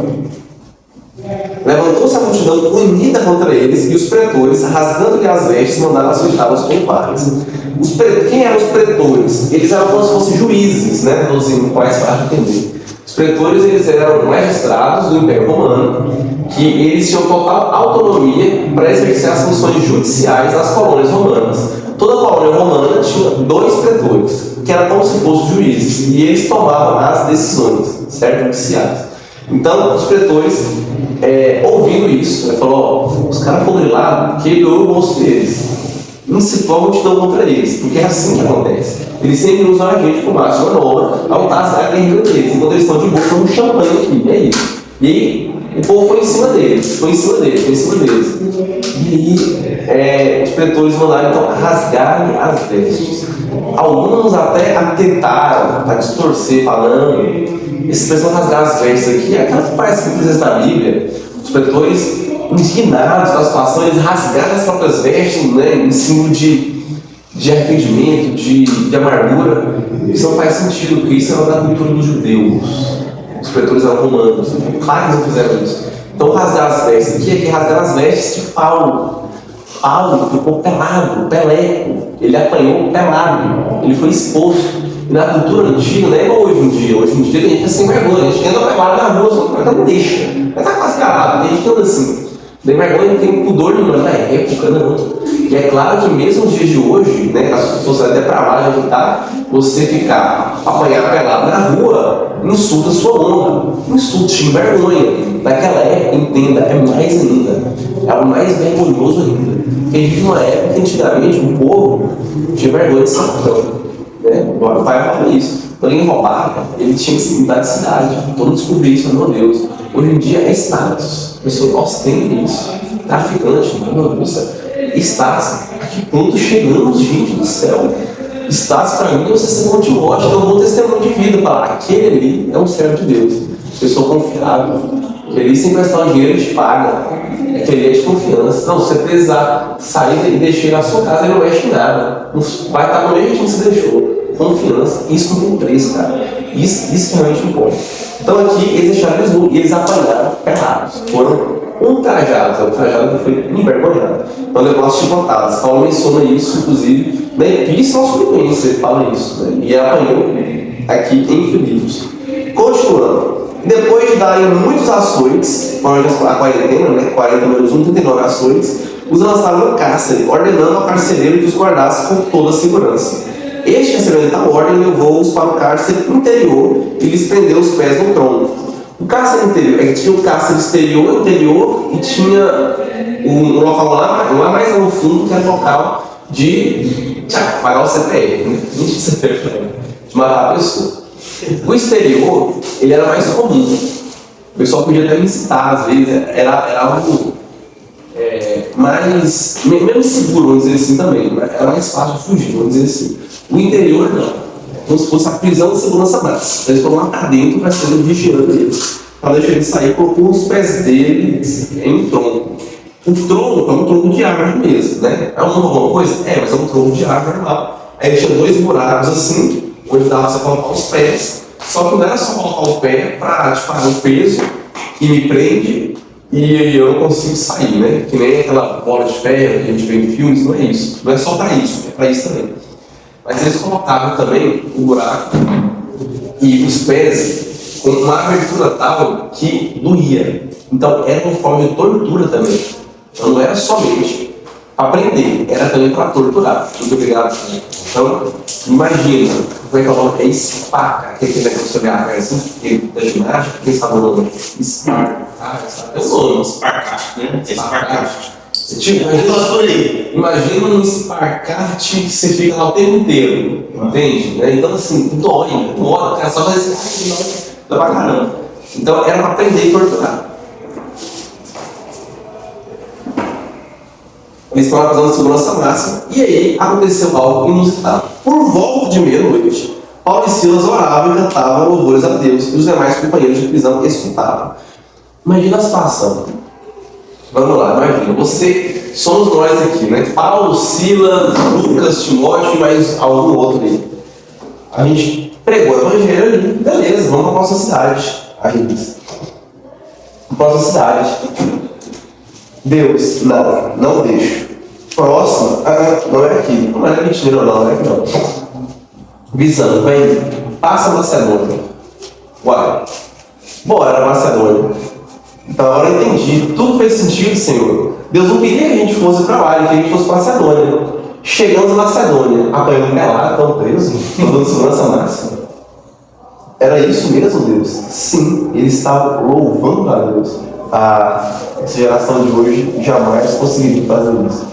Levantou-se a multidão unida contra eles, e os pretores, rasgando-lhe as vestes, mandaram açoitá-los com varas. Quem eram os pretores? Eles eram como se fossem juízes, né? Traduzindo mais fácil de entender. Os pretores, eles eram magistrados do Império Romano, que eles tinham total autonomia para exercer as funções judiciais das colônias romanas. Toda colônia romana tinha 2 pretores, que eram como se fossem juízes, e eles tomavam as decisões, certo? Judiciais. Então, os pretores, ouvindo isso, ele falou: os caras foram lá, quebrou o bolso deles, incitou a multidão contra eles, porque é assim que acontece. Eles sempre usam a gente como massa de manobra, aumentar a guerra deles, enquanto eles estão de boa, com um champanhe aqui, é isso. E aí, O povo foi em cima deles. E aí, os pretores mandaram então rasgarem as vestes. Alguns até tentaram, a distorcer, falando. Essa expressão rasgar as vestes aqui é aquela que parece muitas vezes na Bíblia. Os pretores, indignados com a situação, eles rasgaram as próprias vestes, né, em símbolo de arrependimento, de amargura. Isso não faz sentido, porque isso era da cultura dos judeus. Os pretores eram romanos. Claro que eles não fizeram isso. Então, rasgar as vestes aqui é que rasgar as vestes de Paulo. Paulo ficou pelado, peleco. Ele apanhou pelado. Ele foi exposto. E na cultura antiga, não é igual hoje em dia. Hoje em dia a gente é sem vergonha. A gente anda pelado na rua, só não deixa. Mas tá quase calado. A gente anda assim. Tem vergonha, não tem pudor nenhum. Na época, não. E é claro que mesmo nos dias de hoje, né, a sociedade depravada que está, você ficar apanhado pelado na rua, insulta a sua honra, insulta, te envergonha. Naquela época, entenda, é mais ainda. É o mais vergonhoso ainda. Porque a gente vive uma época que antigamente o povo tinha vergonha de Satã. Né? O pai fala isso. Quando ele roubava, ele tinha que se mudar de cidade. Todo mundo descobriu isso, meu Deus. Hoje em dia é status. A pessoa ostenta isso. Traficante, meu Deus do céu. Status, a que ponto chegamos, gente do céu? Status para mim é você ser um Timóteo, é um bom testemunho de vida. Falar, aquele ali é um servo de Deus. Pessoa confiável. Aquele ali, sem prestar o dinheiro, ele te paga. Aquele é de confiança. Não, se você precisar sair e deixar ele na sua casa, ele não mexe em nada. Vai estar no mesmo que você deixou. Confiança, isso não tem preço, cara. Isso que realmente importa. Então aqui eles deixaram eles nus e eles apanharam pelados. Foram ultrajados, o trajado que foi envergonhado. Então o negócio de contadas. Paulo menciona isso, inclusive, na Epístola aos Filipenses, ele fala isso. Né? E apanhou aqui em Filipos. Continuando. Depois de darem muitos açoites, a quarentena, né? 40 menos 1, 39 açoites, os lançaram no cárcere, ordenando ao carcereiro que os guardasse com toda a segurança. Este, recebendo a ordem, levou-os para o cárcere interior e lhes prendeu os pés no tronco. O cárcere interior, é que tinha o cárcere exterior, interior, e tinha um local lá mais no fundo, que era o local de pagar o CPF, né? De matar a pessoa. O exterior, ele era mais comum. O pessoal podia até visitar, às vezes, era algo menos seguro, vamos dizer assim também. Era mais fácil de fugir, vamos dizer assim. O interior não. Como se fosse a prisão de segurança máxima. Eles foram lá para dentro para serem vigiando eles. Para deixar ele sair, colocou os pés deles em um tronco. O tronco é um tronco de árvore mesmo, né? É alguma coisa? Mas é um tronco de árvore normal. Aí tinha 2 buracos assim, onde dava para você colocar os pés. Só que não era só colocar o pé para o peso e me prende e eu não consigo sair, né? Que nem aquela bola de ferro que a gente vê em filmes, não é isso. Não é só para isso, é para isso também. Mas eles colocavam também o buraco e os pés com uma abertura tal que doía. Então era uma forma de tortura também. Então não era somente para prender, era também para torturar. Muito obrigado. Então, imagina, como é que eu falo? É espaca, aquele negócio sobre a água, assim, da ginástica, quem sabe o nome? Esparca. É o nome, esparcate, né? Esparcate. Imagina um esparcate que você fica lá o tempo inteiro, entende? Então assim, dói, o cara só vai dizer, dói pra caramba. Então era para aprender e torturar. Eles estavam acusando de segurança máxima, e aí aconteceu algo inusitado. Por volta de meia-noite, Paulo e Silas oravam e cantavam louvores a Deus, e os demais companheiros de prisão escutavam. Imagina a situação. Vamos lá, imagina, somos nós aqui, né? Paulo, Silas, Lucas, Timóteo e mais algum outro aí. A gente pregou o evangelho ali, beleza, vamos para a nossa cidade. Aí diz, próxima cidade. Deus, não deixo. Próximo, não é aqui, não é mentira, não é aqui não. Visando, vem, passa a Macedônia. Uai, bora Macedônia. Então agora eu entendi, tudo fez sentido, Senhor. Deus não queria que a gente fosse para lá, ele queria que a gente fosse para Macedônia. Chegamos a Macedônia, apanhamos pelado, estão presos, dando segurança máxima. Era isso mesmo, Deus? Sim, eles estavam louvando a Deus. Essa geração de hoje jamais conseguiria fazer isso.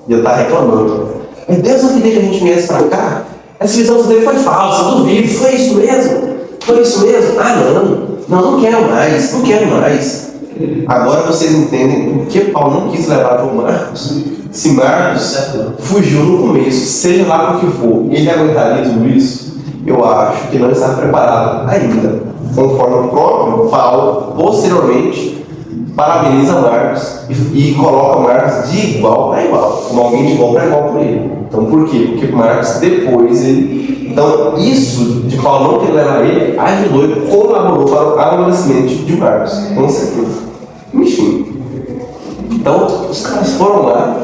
E eu estava reclamando. Mas Deus não queria que a gente viesse para cá? Essa visão dele foi falsa, eu duvido. Foi isso mesmo? Foi isso mesmo? Não quero mais, não quero mais. Agora vocês entendem por que Paulo não quis levar João Marcos. Se Marcos fugiu no começo, seja lá por que for, ele aguentaria tudo isso? Eu acho que não está preparado ainda. Conforme o próprio Paulo, posteriormente, parabeniza Marcos e coloca Marcos de igual para igual, como alguém de igual para igual com ele. Então por quê? Porque Marcos depois ele... Então isso de Paulo não querer levar ele ajudou e colaborou para o amadurecimento de Marcos, com certeza. Enfim. Então os caras foram lá,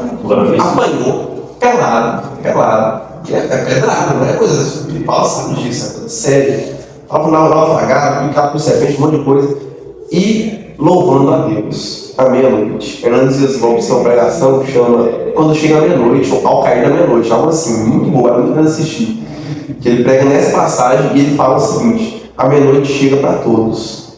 apanhou, pelado. É pedrado, não é coisa de Paulo sabe disso, é coisa séria. Paulo na naufragado, picado por serpente, um monte de coisa. E louvando a Deus à meia-noite. Fernando Dias Lopes tem uma pregação que chama Quando Chega a Meia-Noite, ou Ao Cair da Meia-Noite, algo assim, muito boa, é muito grande assistir. Que ele prega nessa passagem e ele fala o seguinte: a meia-noite chega para todos.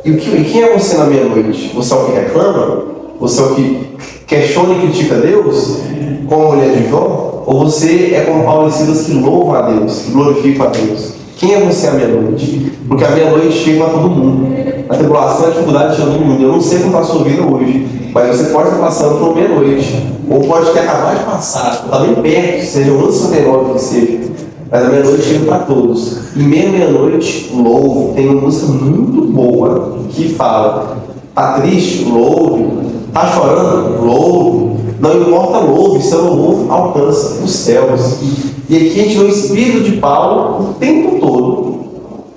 E quem é você na meia-noite? Você é o que reclama? Você é o que questiona e critica Deus? Como a mulher de Jó? Ou você é como Paulo e Silas que louvam a Deus, que glorificam a Deus? Quem é você à meia-noite? Porque a meia-noite chega a todo mundo. A tribulação e a dificuldade chega a todo mundo. Eu não sei como está a sua vida hoje, mas você pode estar passando por meia-noite. Ou pode ter acabado de passar, está bem perto, seja o ano 59 que seja. Mas a meia-noite chega para todos. E meia-noite, louvo. Tem uma música muito boa que fala: tá triste? Louve. Tá chorando? Louve. Não importa, louve. Seu louvor alcança os céus. E aqui a gente vê o espírito de Paulo o tempo todo.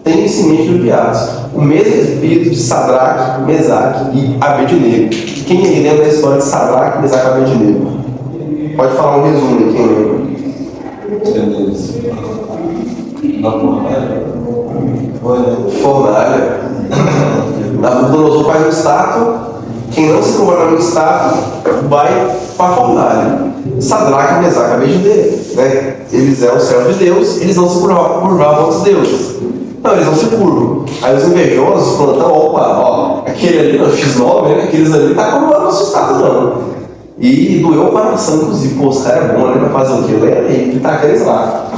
Tem esse mente do viados. O mesmo espírito de Sadraque, Mesaque e Abednego. Quem lembra da história de Sadraque, Mesaque e Abednego? Pode falar um resumo aí, quem lembra? Na fornalha. Nabucodonosor faz uma estátua. Quem não se curvar na estátua vai para a fornalha. Sadraque, Mesaque e Abednego, né? Eles eram servos de Deus, eles não se curvavam aos deuses. Não, eles não se curvam. Aí os invejosos plantam, opa, aquele ali, no X9, né? Aqueles ali tá curvando a nossa estátua, não. E doeu o coração, inclusive, pô, os caras é bom, né? Vai fazer o quê? Lembra aí, que tá eles lá.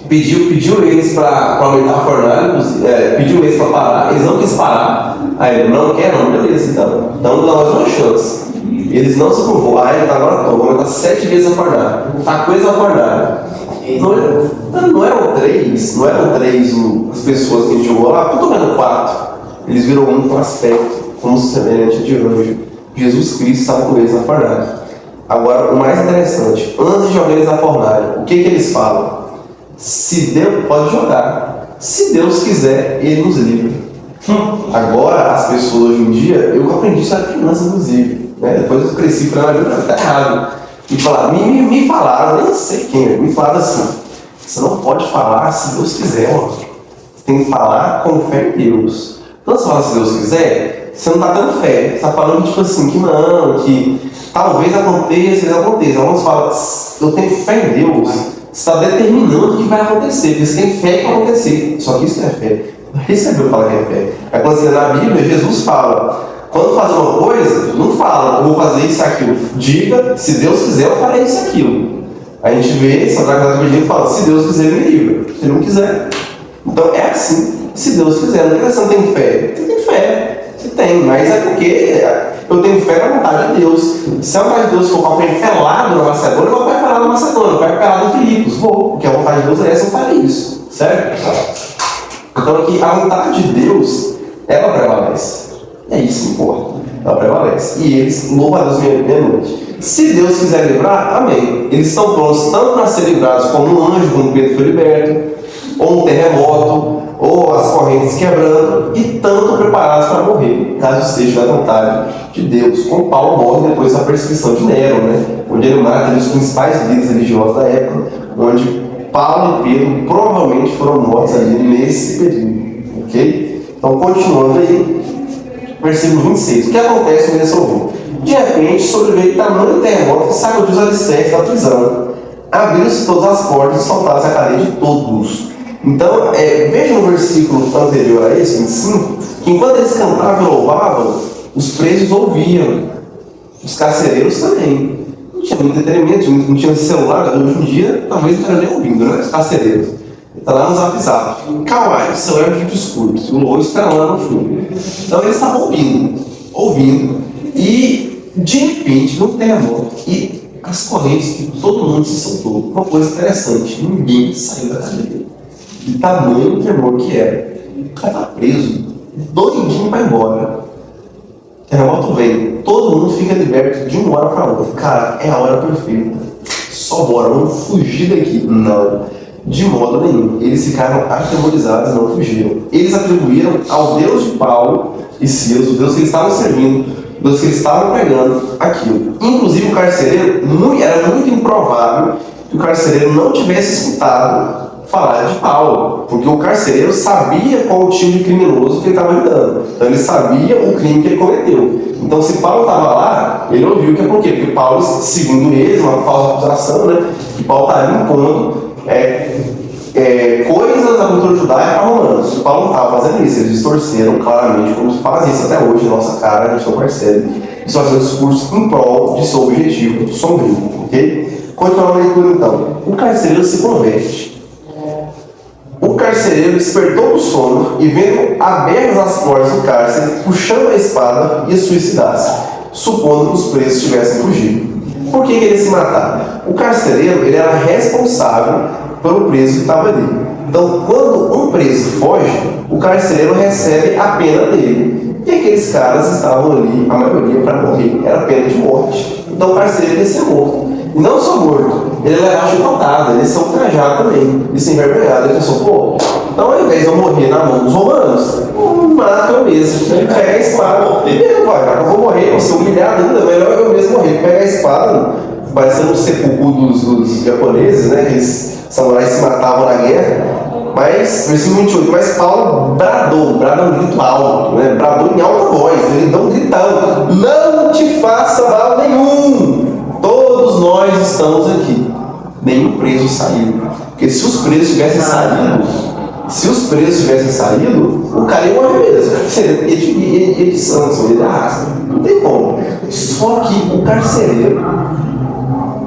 Pediu eles para aumentar a fornalha, pediu eles para parar, eles não quis parar. Aí ele não quer, não, beleza, então dá mais uma chance. Eles não se curvou, ele tá agora, vamos aumentar 7 vezes a fornalha. Tá coisa a fornalha. Não eram três as pessoas que a gente jogou lá, eu tô vendo 4. Eles viram um com aspecto, como semelhante de anjo. Jesus Cristo estava com eles na fornalha. Agora, o mais interessante, antes de jogar eles na fornalha, o que eles falam? Se Deus pode jogar, se Deus quiser, Ele nos livra. Agora, as pessoas hoje em dia, eu aprendi isso a criança, inclusive, né? Depois eu cresci e falei, mas está errado. E falaram, me falaram, nem sei quem, me falaram assim: você não pode falar se Deus quiser, ó. Você tem que falar com fé em Deus. Quando você fala se Deus quiser, você não está tendo fé. Você está falando tipo assim, que não, que talvez aconteça. Alguns falam, eu tenho fé em Deus. Você está determinando o que vai acontecer, porque você tem fé que vai acontecer. Só que isso não é fé. Recebeu falar que é fé. Aí quando você lê na Bíblia, Jesus fala: quando fazer uma coisa, não fala, eu vou fazer isso e aquilo. Diga, se Deus quiser, eu farei isso e aquilo. A gente vê, Sadraque, Mesaque e fala: se Deus quiser, me livra. Se não quiser. Então é assim. Se Deus quiser, não é que você não tem fé. Você tem fé. Você tem, mas é porque eu tenho fé na vontade de Deus. Se a vontade de Deus for para o pelado na Macedônia, eu vou para pelado na Macedônia, eu vou para pelado em Filipos. Vou, porque a vontade de Deus é essa, eu farei isso. Certo? Então aqui, a vontade de Deus, ela prevalece. É isso que importa. Ela prevalece. E eles louvam a Deus meia-noite. Se Deus quiser livrar, amém. Eles estão prontos tanto para ser livrados como um anjo, como Pedro foi liberto, ou um terremoto, ou as correntes quebrando, e tanto preparados para morrer, caso seja da vontade de Deus. Como Paulo morre depois da perseguição de Nero, né? Onde ele mata os principais líderes religiosos da época, onde Paulo e Pedro provavelmente foram mortos ali nesse período. Ok? Então, continuando aí, versículo 26. O que acontece nesse ouvido? De repente, sobreveio tamanho terremoto que sacudiu os alicerces da prisão. Abriram-se todas as portas e soltaram-se a cadeia de todos. Então, veja no versículo anterior a esse, 25, que enquanto eles cantavam e louvavam, os presos ouviam. Os carcereiros também. Não tinha muito entretenimento, não tinha celular. Hoje em dia, talvez não esteja nem ouvindo, né? Os carcereiros. Está lá no zap. Kawaii, o celular de vídeos curtos. O logo estrelando no fundo. Então, eles estavam ouvindo. ouvindo, e de repente, num terremoto, e as correntes, todo mundo se soltou. Uma coisa interessante, ninguém saiu da cadeia. De tamanho tremor que era. O cara tá preso, doidinho pra ir embora. Terremoto vem, todo mundo fica liberto de uma hora para outra. Cara, é a hora perfeita. Só bora, vamos fugir daqui. Não, de modo nenhum. Eles ficaram atemorizados e não fugiram. Eles atribuíram ao Deus de Paulo e Silas, o Deus que eles estavam servindo, o Deus que eles estavam pregando, aquilo. Inclusive o carcereiro, era muito improvável que o carcereiro não tivesse escutado falar de Paulo, porque o carcereiro sabia qual o tipo de criminoso que ele estava lidando. Então ele sabia o crime que ele cometeu. Então se Paulo estava lá, ele ouviu que é por quê? Porque Paulo, segundo eles, uma falsa acusação, né? Que Paulo estaria impondo coisas da cultura judaica para romanos. O Paulo não estava fazendo isso, eles distorceram claramente, como faz isso até hoje, nossa cara, a gente não percebe. Eles fazem um discurso em prol de seu objetivo sombrio, ok? Continuando a leitura então. O carcereiro se converte. O carcereiro despertou do sono e, vendo abertas as portas do cárcere, puxando a espada, ia suicidar-se, supondo que os presos tivessem fugido. Por que ele se matava? O carcereiro ele era responsável pelo preso que estava ali. Então, quando um preso foge, o carcereiro recebe a pena dele. E aqueles caras estavam ali, a maioria, para morrer. Era pena de morte. Então, o carcereiro ia ser morto. E não só morto, ele levava chicotada, ele ia ser ultrajado também, e se envergonhado. Ele pensou, pô, então ao invés de eu morrer na mão dos romanos, eu mato eu mesmo. Ele pega a espada, e ele vai, cara, eu vou morrer, eu vou ser humilhado ainda, melhor eu mesmo morrer. Ele pega a espada, parecendo o sepulcro dos japoneses, né? Aqueles samurais se matavam na guerra. Mas, versículo 28, mas Paulo bradou um grito alto, né? Bradou em alta voz, ele deu um gritão: não te faça mal nenhum! Todos nós estamos aqui. Nenhum preso saiu. Porque se os presos tivessem saído, o cara ia morrer mesmo. Ele de santos, ele arrasta. Não tem como. Só que o carcereiro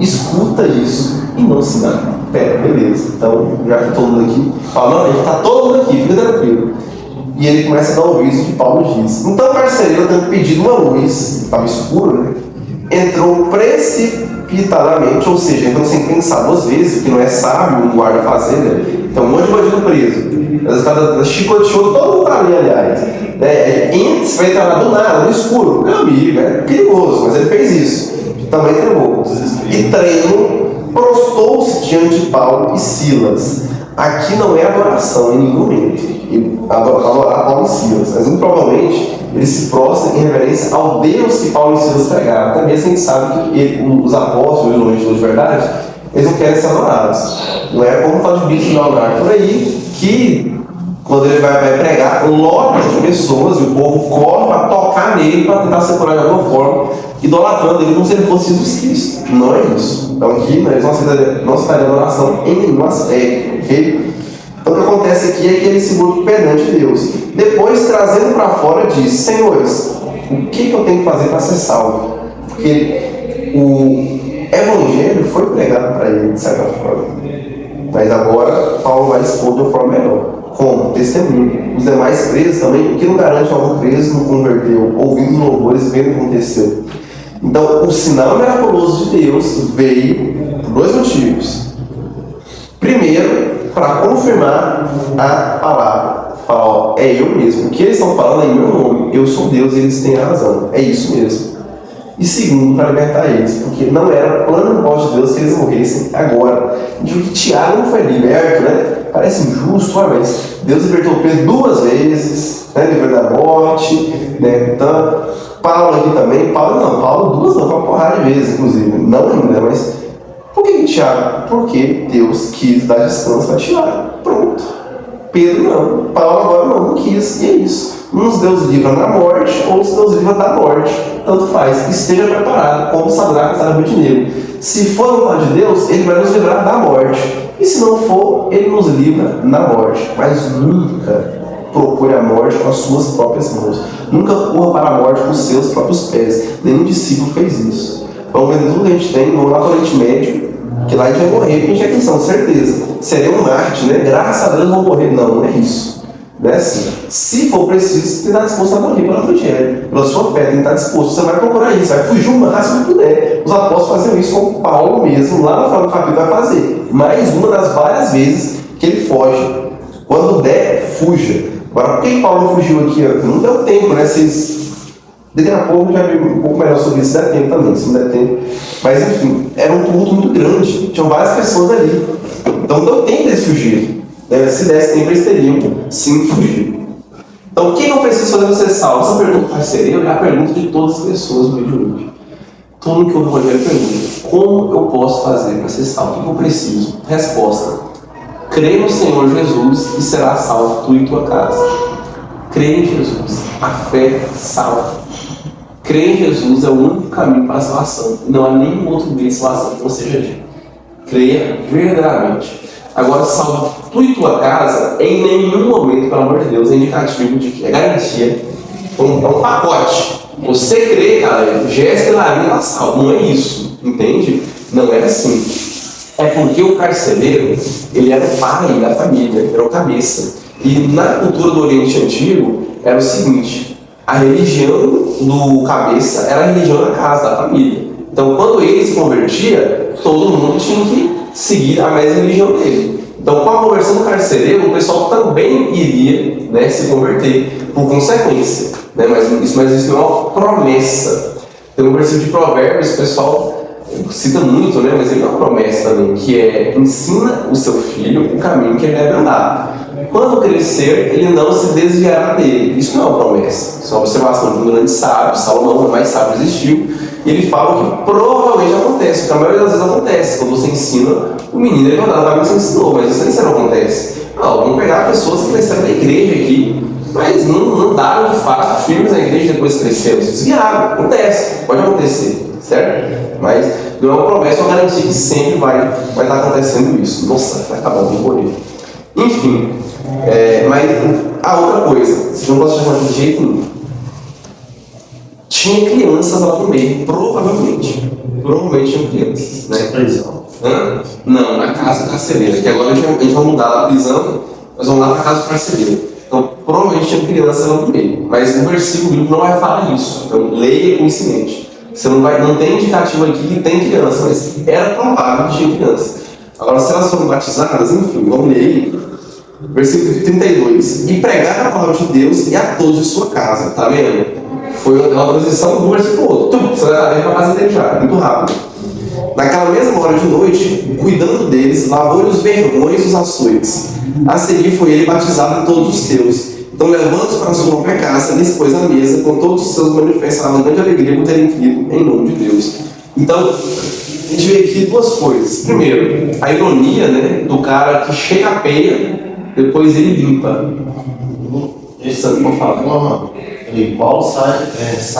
escuta isso e não se dá. Pera, beleza. Então, já que todo mundo aqui fala, não, a gente tá todo mundo aqui, fica tranquilo. E ele começa a dar ouvidos que Paulo diz. Então o carcereiro, tendo pedido uma luz, estava escuro, né? Entrou precipitadamente, ou seja, entrou sem pensar duas vezes, que não é sábio um guarda fazer, né? Então, um monte de bandido preso. Cada chicoteou, todo mundo ali, aliás. Antes vai entrar lá do nada, no escuro. Meu amigo, é perigoso, mas ele fez isso. Também entregou. E treino, prostou-se diante de Paulo e Silas. Aqui não é adoração em nenhum momento. Adorar Paulo e Silas, mas muito provavelmente ele se prostra em reverência ao Deus que Paulo e Silas pregaram. Até mesmo a gente sabe que os apóstolos, os homens de verdade, eles não querem ser adorados. Não é como tal de bicho Leonardo por aí, que quando ele vai pregar, lote de pessoas e o povo corre para tocar nele, para tentar ser curado de alguma forma, idolatrando ele como se ele fosse Jesus Cristo. Não é isso. Então aqui eles não aceitariam adoração em nenhum aspecto, ok? Então o que acontece aqui é que ele se burla perante Deus. Depois, trazendo para fora, diz: Senhores, o que eu tenho que fazer para ser salvo? Porque o evangelho foi pregado para ele, de certa forma. Mas agora Paulo vai expor de uma forma melhor. Como? Testemunho. Os demais presos também, o que não garante algum preso não converteu, ouvindo os louvores, vendo o que aconteceu. Então, o sinal miraculoso de Deus veio por dois motivos. Primeiro, para confirmar a palavra. Fala, ó, é eu mesmo. O que eles estão falando é em meu nome. Eu sou Deus e eles têm razão. É isso mesmo. E segundo, para libertar eles. Porque não era plano de Deus que eles morressem agora. De que Tiago não foi liberto, né? Parece injusto, mas Deus libertou Pedro duas vezes, né? Livrou da morte, né? Então, Paulo aqui também. Paulo duas não, uma porrada de vezes, inclusive. Não ainda, mas por que Tiago? Porque Deus quis dar descanso para Tiago. Pronto. Pedro não. Paulo agora não quis. E é isso. Uns Deus livra na morte, outros Deus livra da morte. Tanto faz. Esteja preparado, como Sadraque, Mesaque e Abednego. Se for a vontade de Deus, Ele vai nos livrar da morte. E se não for, Ele nos livra na morte. Mas nunca procure a morte com as suas próprias mãos. Nunca corra para a morte com os seus próprios pés. Nenhum discípulo fez isso. Vamos ver tudo que a gente tem, vamos lá para o Oriente Médio, que lá a gente vai morrer, porque a gente é cristão, certeza. Serei um mártir, né? Graças a Deus vão morrer. Não, não é isso. Né? Assim, se for preciso, você tem que estar disposto a morrer pelo Evangelho, pela sua fé, tem que estar disposto. Você vai procurar isso, vai fugir o máximo que puder. Os apóstolos faziam isso, como Paulo mesmo, lá no final do capítulo, vai fazer. Mais uma das várias vezes que ele foge. Quando der, fuja. Agora, por que Paulo fugiu aqui? Não deu tempo, né? Daqui a pouco já vi um pouco melhor sobre isso, se der tempo também, se não der tempo. Mas enfim, era um tumulto muito grande, tinham várias pessoas ali. Então não deu tempo eles fugirem. Se desse tempo, eles teriam sim fugido. Então, o que eu preciso fazer para ser salvo? Essa pergunta vai ser a pergunta de todas as pessoas no vídeo de hoje. Todo mundo que ouve o Evangelho pergunta: como eu posso fazer para ser salvo? O que eu preciso? Resposta: crê no Senhor Jesus e será salvo tu e tua casa. Crê em Jesus. A fé salva. Crer em Jesus é o único caminho para a salvação. Não há nenhum outro meio de salvação que não seja ele. Creia verdadeiramente. Agora, salva tu e tua casa, em nenhum momento, pelo amor de Deus, é indicativo de que é garantia. É um pacote. Você crê, cara, Jéssica e Larina está salvo. Não é isso. Entende? Não é assim. É porque o carcereiro, ele era o pai da família, era o cabeça. E na cultura do Oriente Antigo, era o seguinte: a religião do cabeça era a religião da casa, da família. Então, quando ele se convertia, todo mundo tinha que seguir a mesma religião dele. Então, com a conversão do carcereiro, o pessoal também iria, né, se converter, por consequência. Né? Mas isso não é uma promessa. Tem um versículo de Provérbios, o pessoal cita muito, né, mas ele é uma promessa também, que é: ensina o seu filho o caminho que ele deve andar. Quando crescer, ele não se desviará dele. Isso não é uma promessa. Isso é uma observação de um grande sábio. Salomão, o mais sábio, existiu. E ele fala que provavelmente acontece. Porque a maioria das vezes acontece. Quando você ensina o menino, ele vai dar o caminho que você ensinou. Mas isso não acontece. Não, vamos pegar pessoas que cresceram na igreja aqui, mas não daram de fato firmes na igreja depois que cresceram. Se desviaram. Acontece. Pode acontecer. Certo? Mas não é uma promessa, é uma garantia que sempre vai estar acontecendo isso. Nossa, vai acabar de morrer. Enfim, mas a outra coisa, vocês não podem chamar de jeito nenhum. Tinha crianças lá no meio, provavelmente tinham crianças, né? Prisão. Não, na casa carcereira, que agora a gente vai mudar da prisão, nós vamos lá para a casa carcereira. Então, provavelmente tinha criança lá no meio, mas no versículo bíblico não vai falar isso. Então, leia consciente. Você não tem indicativo aqui que tem criança, mas era provável que tinha criança. Agora, se elas foram batizadas, enfim, vamos ler aí. Versículo 32. E pregar a palavra de Deus e a todos de sua casa. Tá vendo? Foi uma transição do versículo outro. Você vai estar para a casa dele já, muito rápido. Naquela mesma hora de noite, cuidando deles, lavou-lhe os vergões e os açoites. A seguir foi ele batizado em todos os seus. Então, levando-os para a sua própria casa, lhes pôs à mesa, com todos os seus manifestavam grande alegria por terem crido em nome de Deus. Então, a gente vê aqui duas coisas. Primeiro, a ironia, né, do cara que chega a peia, depois ele limpa. Esse santo pode falar. E Paulo sai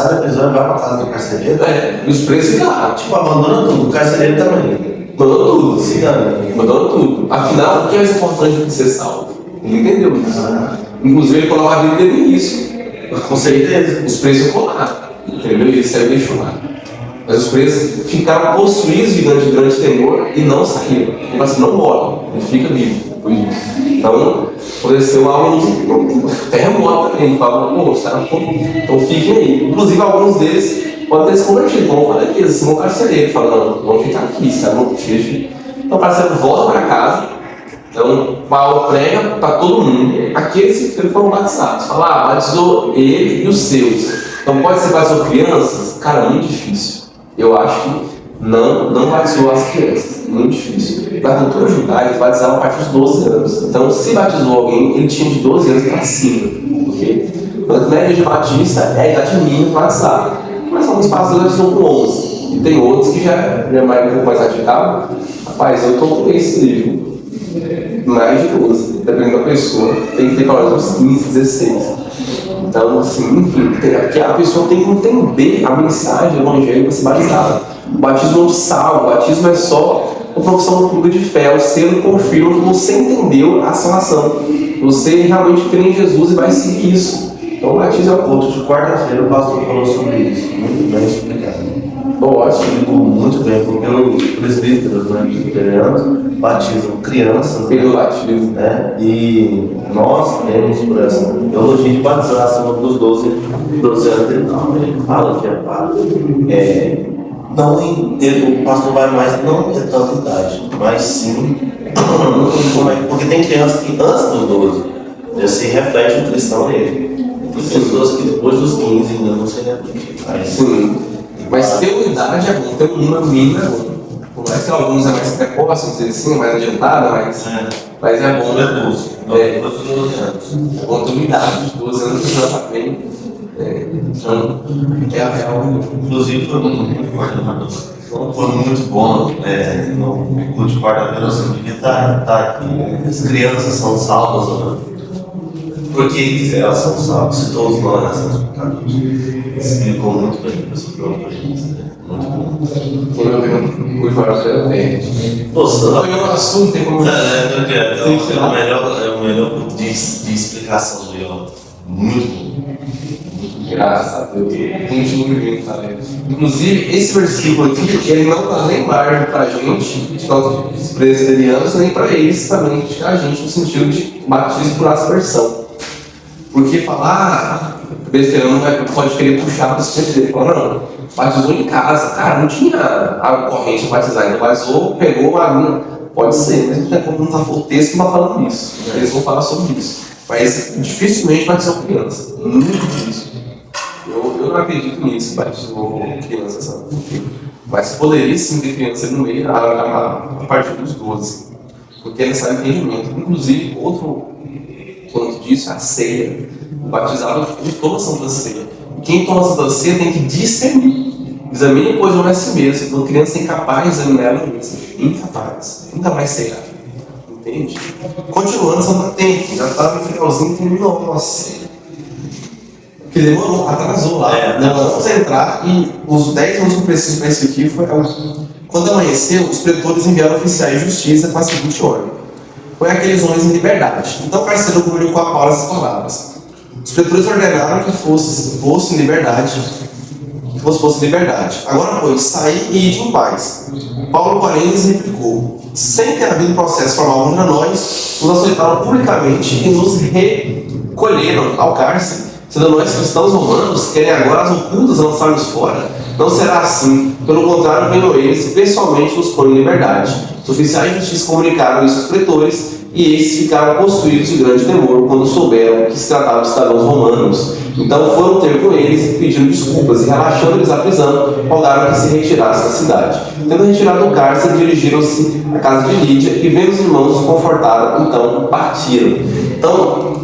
da prisão e vai para casa do carcereiro. E os presos ficam lá. Tipo, abandona tudo. O carcereiro também. Mandou tudo. Cigano. Mandou tudo. Afinal, o que é mais importante do que ser salvo? Ele entendeu isso. Inclusive, ele colocou a vida dele nisso. Com certeza. Os presos ficam lá. Entendeu? Ele saiu e deixou lá. Mas os presos ficaram possuídos de grande temor e não saíram. Ele fala assim: não morre, ele fica vivo. Então, pode ser um terremoto também. Ele fala: pô, os caras, então fiquem aí. Inclusive, alguns deles podem ter se convertido. Como eu falei aqui, eles vão carcereiro. Ele fala: não, vamos ficar aqui, os caras não deixam. Então, o parceiro volta para casa. Então, Paulo prega para todo mundo. Aqueles que foram batizados. Fala: batizou ele e os seus. Então, pode ser batizou crianças? Cara, muito difícil. Eu acho que não batizou as crianças. Muito difícil. Na cultura judaica, eles batizavam a partir dos 12 anos. Então, se batizou alguém, ele tinha de 12 anos para cima. Okay? Na igreja batista, é a idade mínima para batizar. Mas alguns pastores batizam com 11. E tem outros que já é um pouco mais radical. Rapaz, eu estou com esse livro. Mais de 12. Dependendo da pessoa, tem que ter pelo menos uns 15, 16. Então, assim, enfim, porque a pessoa tem que entender a mensagem do evangelho para se batizar. O batismo não salva, o batismo é só uma profissão pública de fé. O selo confirma que você entendeu a salvação. Você realmente crê em Jesus e vai seguir isso. Então, o batismo é o ponto. De quarta-feira o pastor falou sobre isso. Muito bem explicado. Ótimo. Explicou muito bem, porque os presbíteros, né, presbiterianos, batizam crianças, Pelo batismo. né? E nós temos por essa teologia de batizar acima dos 12 anos e tal. Ele fala que não o pastor vai mais, não é tanta idade, mas sim, porque tem crianças que antes dos 12 já se reflete um cristão nele. Tem pessoas que depois dos 15 ainda não se refletem. Sim. Mas ter uma idade é bom, ter uma mínima é bom. Por mais que alguns é mais precoce, vamos dizer assim, mais adiantada, mas é bom. É 12. É 12 anos. bom ter uma idade, 12 anos já está bem. Então, é a real. Inclusive foi muito bom no culto de quarta-feira, eu sempre tá aqui. As crianças são salvas, né? Porque elas são salvas, se todos nós somos pecadores. Explicou muito bem esse problema pra gente, né? Muito bom. Quando eu venho por quarta-feira, Nossa, não é um assunto, tem como. é o melhor de explicação do Ion. Muito bom. Graças a Deus. Continua vivendo, cara. Inclusive, esse versículo aqui, ele não dá nem margem pra gente, de nós presbiterianos, nem pra eles também, de a gente, no sentido de batismo por aspersão. Porque falar, presbiteriano pode querer puxar para esse dele. Falar, não, batizou em casa, cara, não tinha água corrente para batizar, então batizou, pegou uma aguinha. Pode ser, mas não tem como, o texto não está falando isso. Eles vão falar sobre isso. Mas dificilmente batizou criança. Muito difícil. Eu não acredito nisso, batizou criança, sabe? Mas poderia sim ter criança no meio a partir dos 12. Porque é necessário entendimento. Inclusive, outro ponto disso é a ceia. O batizado toma a Santa Ceia. E quem toma a Santa Ceia tem que discernir. Examine, pois, não é si mesmo. Uma criança incapaz de examinar ela mesma. Incapaz. Nunca mais será. Entende? Continuando, Santa Tempo. Já estava no finalzinho, terminou. Nossa. Que demorou, atrasou lá. Vamos entrar e os 10 minutos que eu preciso para isso aqui foi. Quando amanheceu, os pretores enviaram oficiais de justiça com a seguinte ordem: põe aqueles homens em liberdade. Então o carcereiro comunicou a Paulo essas palavras. Os pretores ordenaram que fosse posto em liberdade. Agora, pois, saí e ide em paz. Paulo, porém, lhes replicou: sem ter havido processo formal contra nós, nos açoitaram publicamente e nos recolheram ao cárcere. Sendo nós cristãos romanos, querem agora as ocultas lançar-nos fora? Não será assim. Pelo contrário, vendo eles, pessoalmente nos põem em liberdade. Os oficiais de justiça comunicaram isso aos pretores, e estes ficaram possuídos de grande temor quando souberam que se tratava de cidadãos romanos. Então foram ter com eles e pediram desculpas, e relaxando-lhes a prisão, rogaram que se retirasse da cidade. Tendo retirado o cárcere, dirigiram-se à casa de Lídia, e vendo os irmãos os confortaram, então partiram. Então,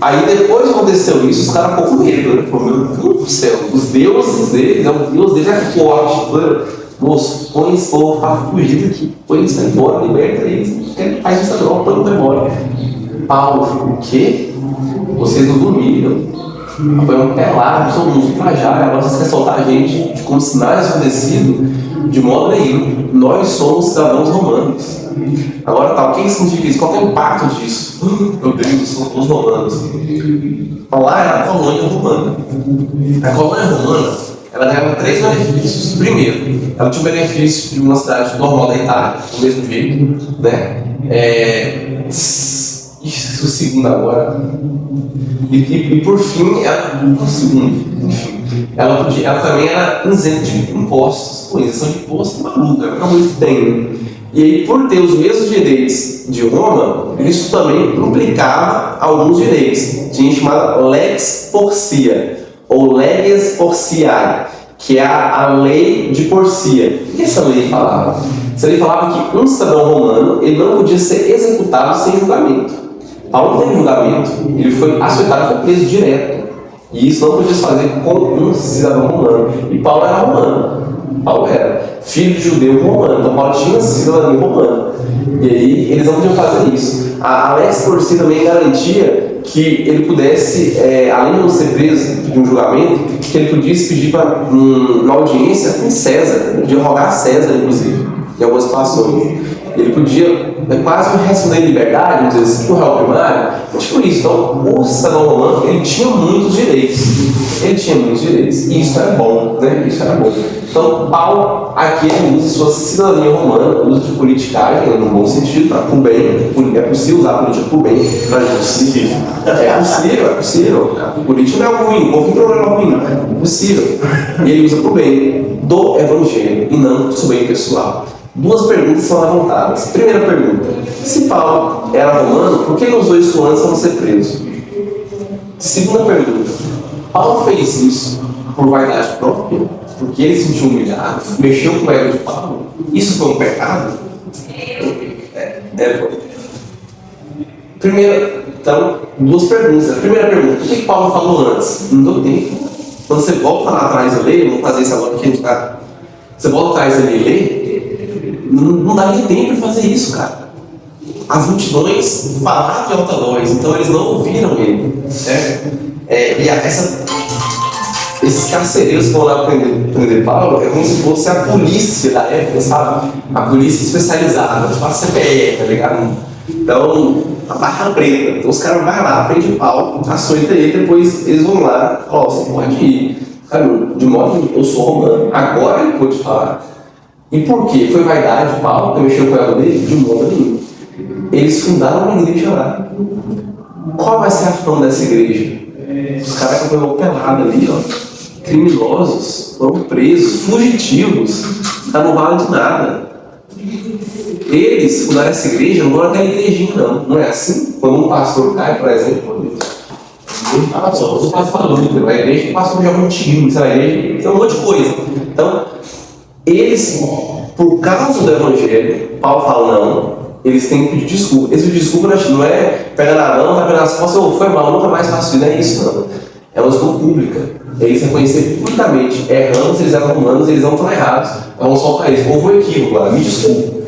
aí depois que aconteceu isso, os caras ficam com medo, né? Meu Deus do céu, os deuses deles, o Deus deles é forte. Moço, põe esse povo para fugir daqui, põe eles para embora, liberta eles, faz essa droga, põe para embora. Paulo, o quê? Vocês nos humilham, apanham pelados, somos ultrajados, agora vocês querem soltar a gente como se nada tivesse acontecido? De modo nenhum, nós somos cidadãos romanos. Agora tá, o que significa isso? Qual é o impacto disso? Meu Deus, são os romanos. Lá era a colônia romana. A colônia romana, ela ganhava 3 benefícios. Primeiro, ela tinha o benefício de uma cidade normal da Itália, do mesmo jeito, né? O segundo agora. E por fim, o segundo, enfim, ela também era isenta de impostos. Pô, isenção de imposto é maluca, é uma coisa que tem, né? E aí, por ter os mesmos direitos de Roma, isso também implicava alguns direitos. Tinha chamada Lex Porcia, ou Leges Porciae, que é a lei de Porcia. O que essa lei falava? Essa lei falava que um cidadão romano ele não podia ser executado sem julgamento. Paulo não teve julgamento, ele foi açoitado e foi preso direto. E isso não podia se fazer com um cidadão romano. E Paulo era romano. Paulo era filho de judeu romano, então Paulo tinha cidadania romana. E aí eles não podiam fazer isso. A Lex Porcia também garantia que ele pudesse, além de não ser preso de um julgamento, que ele pudesse pedir para uma audiência com César, ele podia rogar a César, inclusive, em algumas situações. Ele podia quase responder em liberdade, vamos dizer assim, com o réu primário. Tipo isso. Então, o cidadão romano, ele tinha muitos direitos. Ele tinha muitos direitos. E isso era bom, né? Isso era bom. Então, Paulo, aqui ele usa sua cidadania romana, usa de politicagem, no bom sentido, para o bem. É possível usar a política para o bem. Não é possível. É possível. A política não é ruim, o povo tem problema ruim. É possível. E ele usa para o bem do evangelho e não do seu bem pessoal. Duas perguntas são levantadas. Primeira pergunta: se Paulo era romano, por que ele usou isso antes de não ser preso? Segunda pergunta: Paulo fez isso por vaidade própria? Porque ele se sentiu humilhado? Mexeu com o ego de Paulo? Isso foi um pecado? Então, duas perguntas. A primeira pergunta: o que Paulo falou antes? Não deu tempo. Quando você volta lá atrás e lê, vamos fazer isso agora porque a gente está. Você volta atrás e lê, não daria tempo de fazer isso, cara. As multidões falavam em alta voz, então eles não ouviram ele, certo? Esses carcereiros que vão lá prender Paulo é como se fosse a polícia da época, sabe? A polícia especializada, tipo a CPE, tá ligado? Então, a barra preta. Então os caras vão lá, prende Paulo, açoita ele, depois eles vão lá, ó, você pode ir. Cara, de modo que eu sou romano, agora ele pode falar. E por quê? Foi vaidade de Paulo que mexeu com ela dele? De modo nenhum. Eles fundaram uma igreja lá. Qual vai ser a fama dessa igreja? Os caras que foram pelados ali, ó, criminosos, foram presos, fugitivos, não valem de nada. Eles fundaram essa igreja, não vão naquela igrejinha, não é assim? Quando um pastor cai, por exemplo, o pastor falando, a igreja, o pastor joga um time, sabe? A igreja tem um monte de coisa. Então, eles, por causa do evangelho, Paulo fala, não, eles têm que pedir desculpa. Esse desculpa não é pegar na mão, tá pegando as costas, foi mal, nunca mais faço isso, não é isso, não. É uma desculpa pública. Eles reconhecerem publicamente, erramos, eles eram humanos, eles não estão errados, vamos soltar eles. Houve um equívoco lá, me desculpe.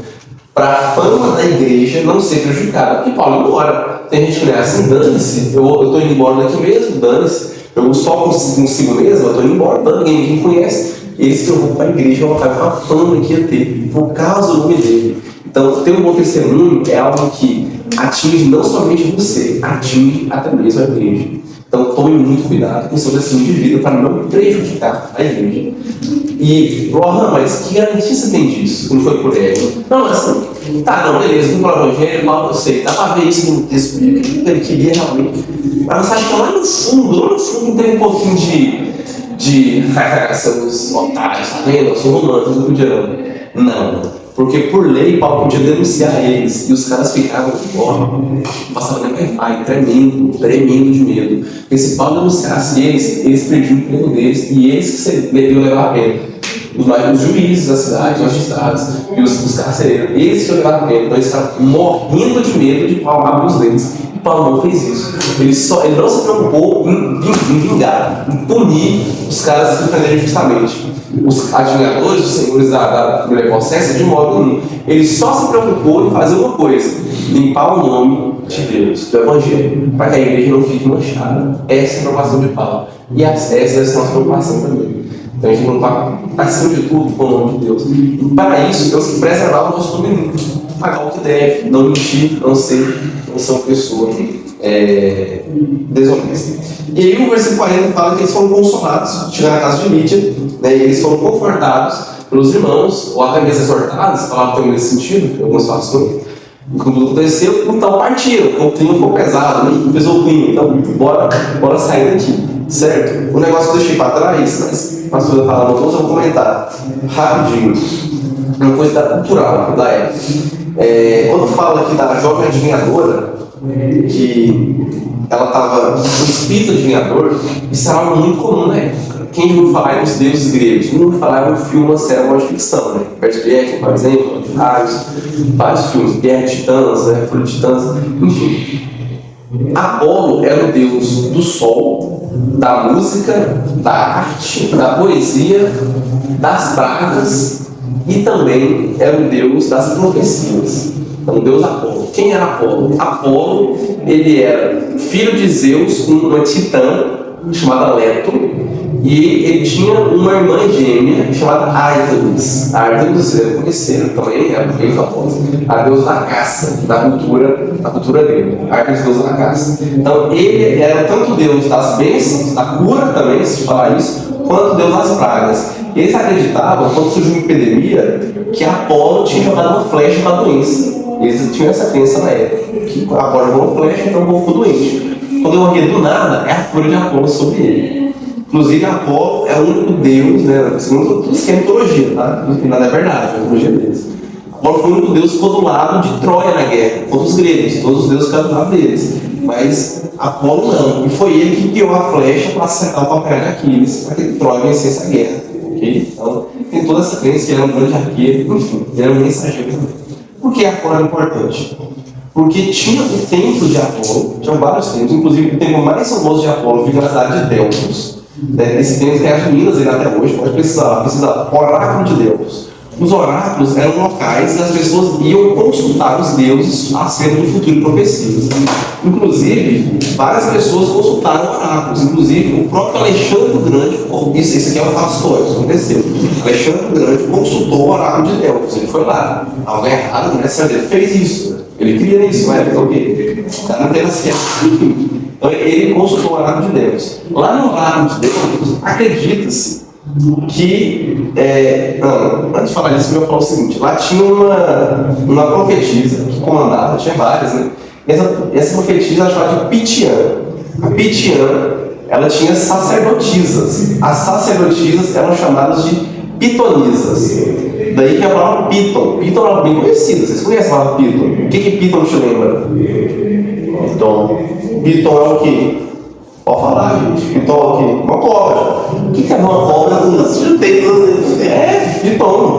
Para a fama da igreja não ser prejudicada, porque Paulo ia embora. Tem gente que não é assim, dane-se, eu estou indo embora daqui mesmo, dane-se. Eu só consigo mesmo, eu estou indo embora, dane-se, ninguém me conhece. Eles se preocupam com a igreja, com a fama que ia ter, por causa do nome dele. Então, ter um bom testemunho é algo que atinge não somente você, atinge até mesmo a igreja. Então, tome muito cuidado com o seu testemunho de vida para não prejudicar a igreja. E, mas que garantia você tem disso? Não foi por ele? Não, assim, tá, não, beleza, vim para o evangelho, mal eu sei, dá para ver isso no texto bíblico, que ele queria realmente. Mas você acha que lá no fundo tem um pouquinho de são os otários, tá vendo? Eu sou romano, não podia não. Porque por lei, Paulo podia denunciar eles. E os caras ficavam, passavam nem Wi-Fi, tremendo de medo. Porque se Paulo denunciasse eles perdiam o emprego deles. E eles que deveriam levar a pena. Os juízes da cidade, os magistrados e os carcereiros, eles que levaram a pena. Então eles ficaram morrendo de medo de Paulo abrir os dentes. E Paulo não fez isso. Ele não se preocupou em vingar, em punir os caras que prenderam justamente. Os adivinhadores, os senhores da mulher possessa, de modo nenhum. Ele só se preocupou em fazer uma coisa: limpar o nome de Deus, do Evangelho, para que a igreja não fique manchada. Essa é a preocupação de Paulo. E essa é a nossa preocupação também. Então a gente não está, acima de tudo, com o nome de Deus. E para isso, temos que preservar o nosso nome limpo, pagar o que deve, não mentir, não ser uma pessoa desonesta. E aí o versículo 40 fala que eles foram consolados, chegaram na casa de Lídia, né, e eles foram confortados pelos irmãos, ou até mesmo exortados, falavam também nesse sentido, alguns fatos também. E quando tudo aconteceu, então partiram, porque o clima ficou pesado, né? Pesou o clima, então bora sair daqui, certo? O negócio que eu deixei para trás, mas a pastora está lá no eu vou comentar rapidinho. Uma coisa cultural da época. Quando fala aqui da jovem adivinhadora, que ela estava com espírito adivinhador, isso era algo muito comum na época. Quem ouviu falar dos deuses gregos? Não ouviu falar um filme, uma série, de ficção, né? Perto de Jackson, por exemplo, vários filmes, Guerra de Titãs, Fúria de Titãs, enfim. Apolo era o deus do sol, da música, da arte, da poesia, das pragas e também era o deus das profecias. Então, Deus Apolo. Quem era Apolo? Apolo, ele era filho de Zeus com uma titã chamada Leto, E ele tinha uma irmã gêmea chamada Artemis. A Artemis, vocês devem conhecer também, é bem famosa. A deusa da caça, da cultura dele. Artemis, deusa da caça. Então ele era tanto deus das bênçãos, da cura também, se falar isso, quanto deus das pragas. Eles acreditavam, quando surgiu uma epidemia, que Apolo tinha jogado uma flecha para a doença. Eles tinham essa crença na época, que Apolo jogou uma flecha, então o povo ficou doente. Quando eu morri do nada, é a fúria de Apolo sobre ele. Inclusive, Apolo é o único deus, né? Segundo tudo isso que é mitologia, tá? No final é verdade, é a mitologia deles. Apolo foi o único deus que ficou do lado de Troia na guerra, contra os gregos, todos os deuses ficaram do lado deles. Mas Apolo não, e foi ele que guiou a flecha para acertar o papel de Aquiles, para que Troia vencesse a guerra. Okay? Então, tem toda essa crença que ele era um grande arqueiro, enfim, ele era um mensageiro também. Por que Apolo era importante? Porque tinha o templo de Apolo, tinha vários templos, inclusive o templo mais famoso de Apolo fica na cidade de Delfos. Esse templo tem as minas dele até hoje, pode precisar, oráculo de Delfos. Os oráculos eram locais que as pessoas iam consultar os deuses acerca do futuro e profecias. Inclusive, várias pessoas consultaram oráculos, inclusive o próprio Alexandre o Grande, isso aqui é um fato histórico, isso aconteceu. Alexandre o Grande consultou o oráculo de Delfos, ele foi lá, algo errado, né? Ele fez isso, ele queria isso, mas o quê? O cara não tem certo. Então ele consultou o oráculo de Delfos. Lá no oráculo de Delfos, acredita-se que, antes de falar isso, eu vou falar o seguinte: lá tinha uma profetisa que comandava, tinha várias, né? Essa profetisa era chamada de Pitiã. A Pitiã, ela tinha sacerdotisas. As sacerdotisas eram chamadas de pitonisas. Daí que a palavra Piton. Piton era bem conhecida, vocês conhecem a palavra Piton? O que Piton te lembra? Piton é o quê? Pode falar, gente. Piton é o quê? Uma cobra. O que é uma cobra? Piton.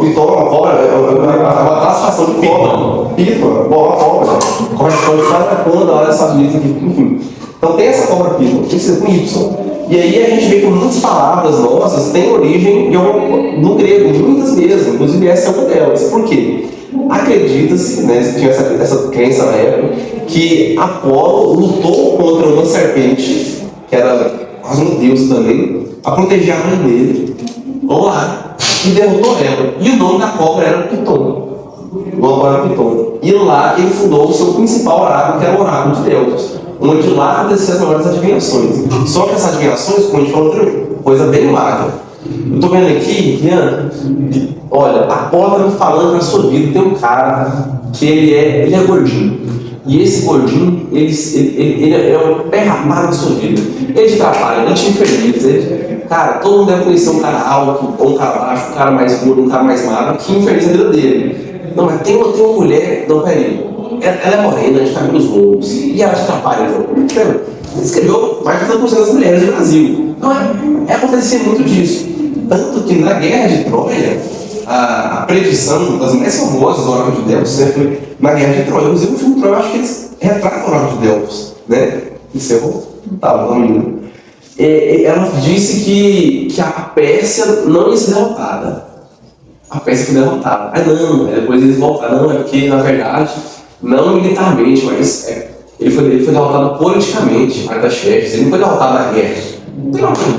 Piton é uma cobra, é uma classificação de cobra. Piton, uma cobra. Como é que pode fazer a conta da hora dos Estados Unidos aqui? Enfim. Então tem essa cobra Piton, tem que ser com Y. E aí a gente vê que muitas palavras nossas têm origem no grego, muitas mesmo, inclusive essa é uma delas. Por quê? Acredita-se, né, tinha essa crença na época, que Apolo lutou contra uma serpente, que era quase um deus também, para proteger a mãe dele, lá, e derrotou ela. E o nome da cobra era Piton. O nome era Piton. E lá ele fundou o seu principal oráculo, que era o oráculo de Delfos, onde lá aconteciam as maiores adivinhações. Só que essas adivinhações, como a gente falou, coisa bem magra. Eu estou vendo aqui, Rian, olha, a porta me falando na sua vida, tem um cara que ele é gordinho. E esse gordinho, ele é um pé rapado na sua vida. Ele te atrapalha, ele te infeliza. Cara, todo mundo deve conhecer um cara alto, ou um cara baixo, um cara mais gordo, um cara mais magro, que infeliza a vida dele. Não, mas tem uma mulher, não, peraí. Ela é morena, a gente tá com os lobos. E ela te atrapalha, então. Ele escreveu mais de 50% das mulheres do Brasil. Então acontecia muito disso. Tanto que na Guerra de Troia, a predição das mais famosas do oráculo de Delfos sempre foi na Guerra de Troia. Inclusive no filme de Troia, eu acho que eles retratam o oráculo de Delfos, né? Encerrou? Tá, vamos indo. Ela disse que a Pérsia não ia ser derrotada. A Pérsia foi derrotada. Não, depois eles voltaram. Não, é porque, na verdade, não militarmente, mas ele foi derrotado politicamente, Artaxerxes. Ele não foi derrotado na guerra.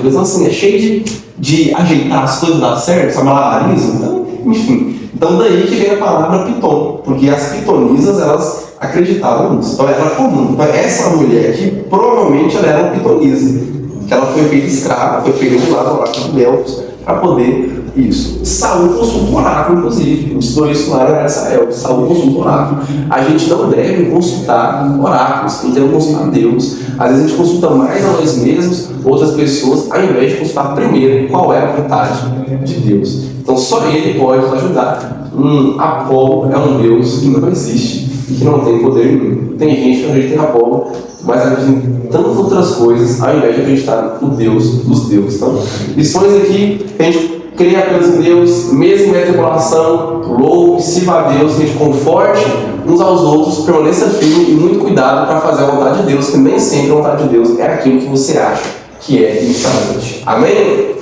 Então, assim, é cheio de ajeitar as coisas, dar certo, sabe, malabarismo. Então, enfim. Então, daí que veio a palavra Piton, porque as pitonisas, elas acreditavam nisso. Então, era comum. Então, essa mulher aqui, provavelmente, ela era uma pitonisa, que ela foi feita escrava, foi pega de lá do oráculo de Delfos, para poder isso. Saul consulta o oráculo, inclusive. Eu estudou isso lá em Israel. Saul consulta o oráculo. A gente não deve consultar oráculos, a gente deve consultar Deus. Às vezes a gente consulta mais a nós mesmos, outras pessoas, ao invés de consultar primeiro qual é a vontade de Deus. Então só Ele pode nos ajudar. Apolo é um Deus que não existe e que não tem poder nenhum. Tem gente que não acredita em Apolo, mas acredita em tantas outras coisas, ao invés de acreditar no Deus dos deuses. Então, lições aqui, a gente creia apenas em Deus, mesmo em tribulação, louve, sirva a Deus, a gente conforte uns aos outros, permaneça firme e muito cuidado para fazer a vontade de Deus, que nem sempre a vontade de Deus é aquilo que você acha que é inicialmente. Amém?